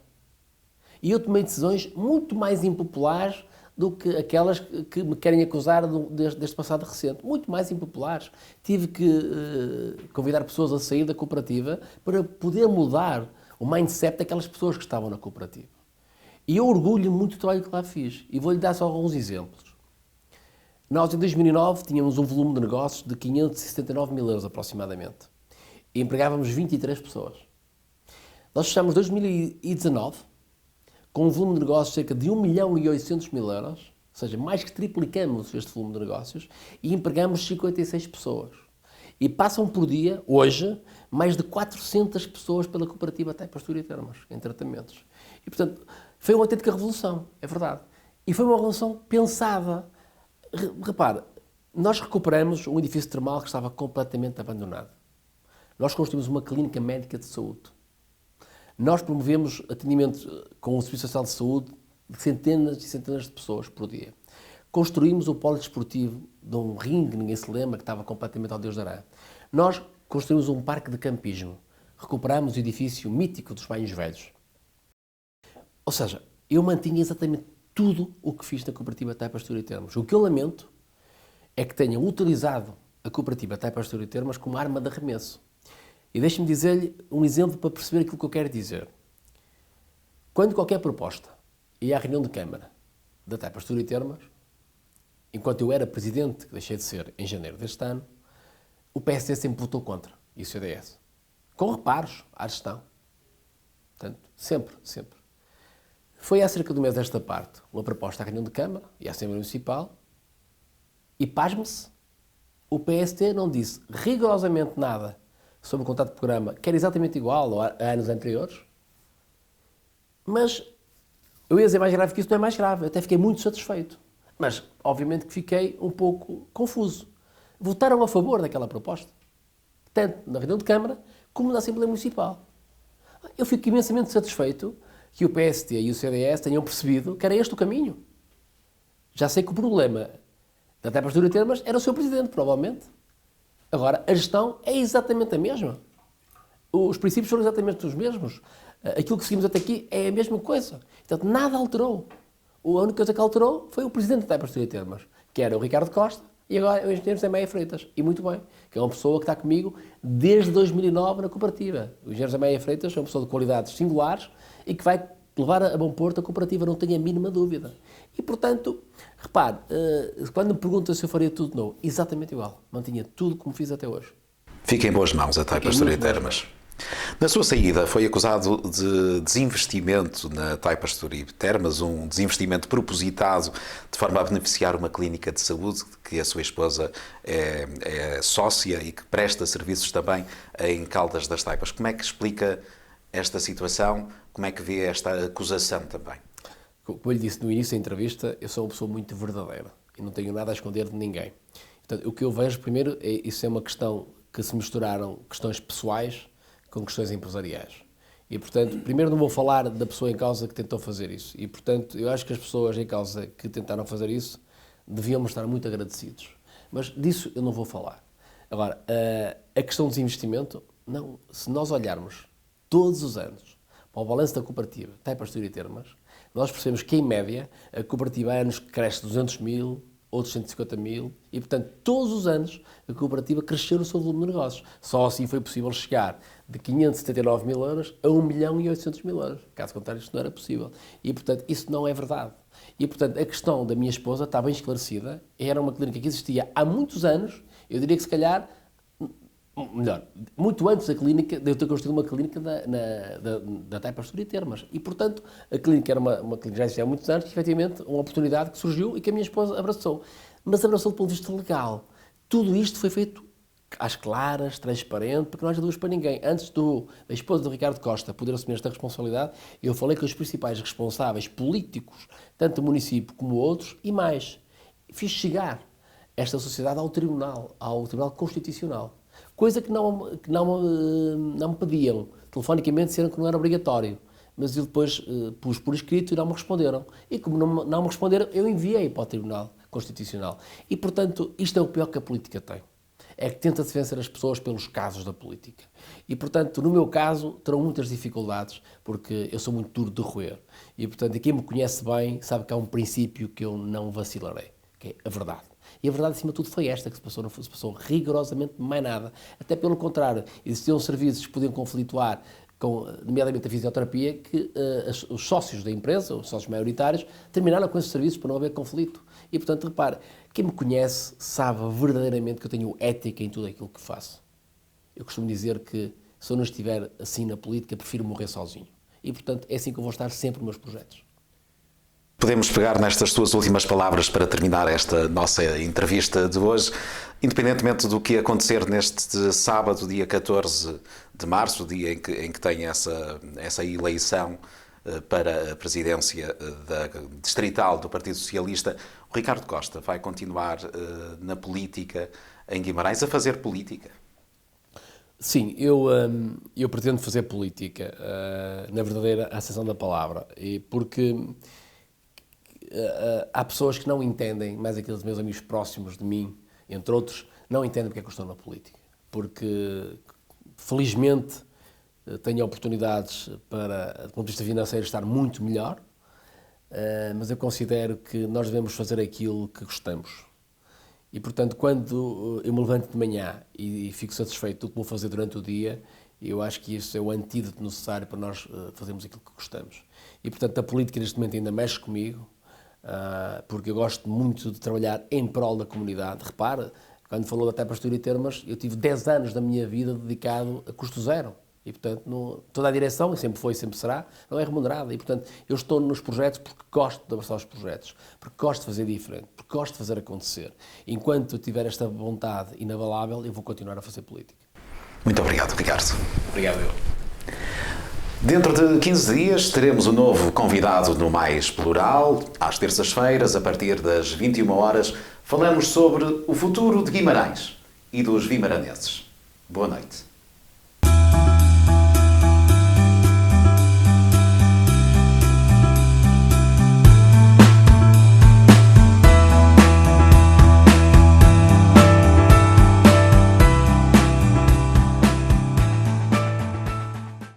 E eu tomei decisões muito mais impopulares do que aquelas que me querem acusar deste passado recente. Muito mais impopulares. Tive que convidar pessoas a sair da cooperativa para poder mudar o mindset daquelas pessoas que estavam na cooperativa. E eu orgulho muito do trabalho que lá fiz. E vou-lhe dar só alguns exemplos. Nós, em 2009, tínhamos um volume de negócios de 579 mil euros aproximadamente. E empregávamos 23 pessoas. Nós fechamos 2019 com um volume de negócios de cerca de 1.800.000 euros, ou seja, mais que triplicamos este volume de negócios, e empregamos 56 pessoas. E passam por dia, hoje, mais de 400 pessoas pela cooperativa Taipa Astúria Termas, em tratamentos. E, portanto, foi uma autêntica revolução, é verdade. E foi uma revolução pensada. Repare, nós recuperamos um edifício termal que estava completamente abandonado. Nós construímos uma clínica médica de saúde. Nós promovemos atendimento com o Serviço Social de Saúde de centenas e centenas de pessoas por dia. Construímos o polo desportivo de um ringue, ninguém se lembra, que estava completamente ao Deus dará. Nós construímos um parque de campismo. Recuperámos o edifício mítico dos banhos velhos. Ou seja, eu mantinha exatamente tudo o que fiz na cooperativa Taipa Astúria Termas. O que eu lamento é que tenham utilizado a cooperativa Taipa Astúria Termas como arma de arremesso. E deixe-me dizer-lhe um exemplo para perceber aquilo que eu quero dizer. Quando qualquer proposta ia à reunião de Câmara da Taipa Astúria Termas, enquanto eu era presidente, que deixei de ser em janeiro deste ano, o PSD sempre votou contra, e o CDS. Com reparos à gestão. Portanto, sempre, sempre. Foi há cerca de um mês desta parte uma proposta à reunião de Câmara e à Assembleia Municipal e, pasme-se, o PSD não disse rigorosamente nada sobre o contrato de programa, que era exatamente igual a anos anteriores, mas eu ia dizer mais grave que isso, não é mais grave, eu até fiquei muito satisfeito. Mas, obviamente, que fiquei um pouco confuso. Votaram a favor daquela proposta, tanto na reunião de Câmara como na Assembleia Municipal. Eu fico imensamente satisfeito que o PST e o CDS tenham percebido que era este o caminho. Já sei que o problema da Taipa Astúria Termas era o seu presidente, provavelmente. Agora, a gestão é exatamente a mesma. Os princípios foram exatamente os mesmos. Aquilo que seguimos até aqui é a mesma coisa. Portanto, nada alterou. A única coisa que alterou foi o presidente da Taipa Astúria Termas, que era o Ricardo Costa, e agora é o engenheiro José Maia Freitas. E muito bem, que é uma pessoa que está comigo desde 2009 na cooperativa. O engenheiro José Maia Freitas é uma pessoa de qualidades singulares e que vai levar a bom porto a cooperativa, não tenho a mínima dúvida. E, portanto, repare, quando me pergunta se eu faria tudo de novo, exatamente igual. Mantinha tudo como fiz até hoje. Fica em boas mãos a Taipa Astúria Termas. Na sua saída foi acusado de desinvestimento na Taipa Astúria Termas, um desinvestimento propositado de forma a beneficiar uma clínica de saúde que a sua esposa é sócia e que presta serviços também em Caldas das Taipas. Como é que explica esta situação? Como é que vê esta acusação também? Como eu lhe disse no início da entrevista, eu sou uma pessoa muito verdadeira e não tenho nada a esconder de ninguém. Portanto, o que eu vejo primeiro é isso é uma questão que se misturaram questões pessoais com questões empresariais. E, portanto, primeiro não vou falar da pessoa em causa que tentou fazer isso. E, portanto, eu acho que as pessoas em causa que tentaram fazer isso deviam estar muito agradecidos. Mas disso eu não vou falar. Agora, a questão do desinvestimento, não. Se nós olharmos todos os anos para o balanço da cooperativa Taipa Astúria Termas, nós percebemos que, em média, a cooperativa há anos que cresce 200 mil, outros 150 mil, e, portanto, todos os anos a cooperativa cresceu no seu volume de negócios. Só assim foi possível chegar de 579 mil euros a 1 milhão e 800 mil euros. Caso contrário, isto não era possível. E, portanto, isso não é verdade. E, portanto, a questão da minha esposa está bem esclarecida. Era uma clínica que existia há muitos anos, eu diria que, se calhar, melhor, muito antes da clínica, de eu ter construído uma clínica da Taipa Astúria Termas. E, portanto, a clínica era uma clínica que já existia há muitos anos, que, efetivamente, uma oportunidade que surgiu e que a minha esposa abraçou. Mas abraçou do ponto de vista legal. Tudo isto foi feito às claras, transparente, porque não haja dúvidas para ninguém. Antes da esposa do Ricardo Costa poder assumir esta responsabilidade, eu falei com os principais responsáveis políticos, tanto do município como outros, e mais, fiz chegar esta sociedade ao Tribunal Constitucional. Coisa que não me pediam. Telefonicamente disseram que não era obrigatório. Mas eu depois pus por escrito e não me responderam. E como não me responderam, eu enviei para o Tribunal Constitucional. E, portanto, isto é o pior que a política tem. É que tenta-se vencer as pessoas pelos casos da política. E, portanto, no meu caso, terão muitas dificuldades, porque eu sou muito duro de roer. E, portanto, quem me conhece bem sabe que há um princípio que eu não vacilarei, que é a verdade. E a verdade, acima de tudo, foi esta que se passou. Não se passou rigorosamente mais nada. Até pelo contrário, existiam serviços que podiam conflituar, nomeadamente a fisioterapia, que os sócios da empresa, os sócios maioritários, terminaram com esses serviços para não haver conflito. E, portanto, repare, quem me conhece sabe verdadeiramente que eu tenho ética em tudo aquilo que faço. Eu costumo dizer que, se eu não estiver assim na política, prefiro morrer sozinho. E, portanto, é assim que eu vou estar sempre nos meus projetos. Podemos pegar nestas suas últimas palavras para terminar esta nossa entrevista de hoje. Independentemente do que acontecer neste sábado, dia 14 de março, dia em que tem essa eleição para a presidência distrital do Partido Socialista, o Ricardo Costa vai continuar na política em Guimarães, a fazer política? Sim, eu pretendo fazer política, na verdadeira acessão da palavra, porque há pessoas que não entendem, mais aqueles meus amigos próximos de mim, entre outros, não entendem porque é que eu estou na política. Porque, felizmente, tenho oportunidades para, do ponto de vista financeiro, estar muito melhor, mas eu considero que nós devemos fazer aquilo que gostamos. E, portanto, quando eu me levanto de manhã e fico satisfeito do que vou fazer durante o dia, eu acho que isso é o antídoto necessário para nós fazermos aquilo que gostamos. E, portanto, a política neste momento ainda mexe comigo, porque eu gosto muito de trabalhar em prol da comunidade. Repara, quando falou da Tapastura e Termas, eu tive 10 anos da minha vida dedicado a custo zero. E, portanto, toda a direção, e sempre foi e sempre será, não é remunerada. E, portanto, eu estou nos projetos porque gosto de abraçar os projetos, porque gosto de fazer diferente, porque gosto de fazer acontecer. Enquanto eu tiver esta vontade inabalável, eu vou continuar a fazer política. Muito obrigado, Ricardo. Obrigado, eu. Dentro de 15 dias teremos um novo convidado no Mais Plural. Às terças-feiras, a partir das 21 horas, falamos sobre o futuro de Guimarães e dos vimaranenses. Boa noite.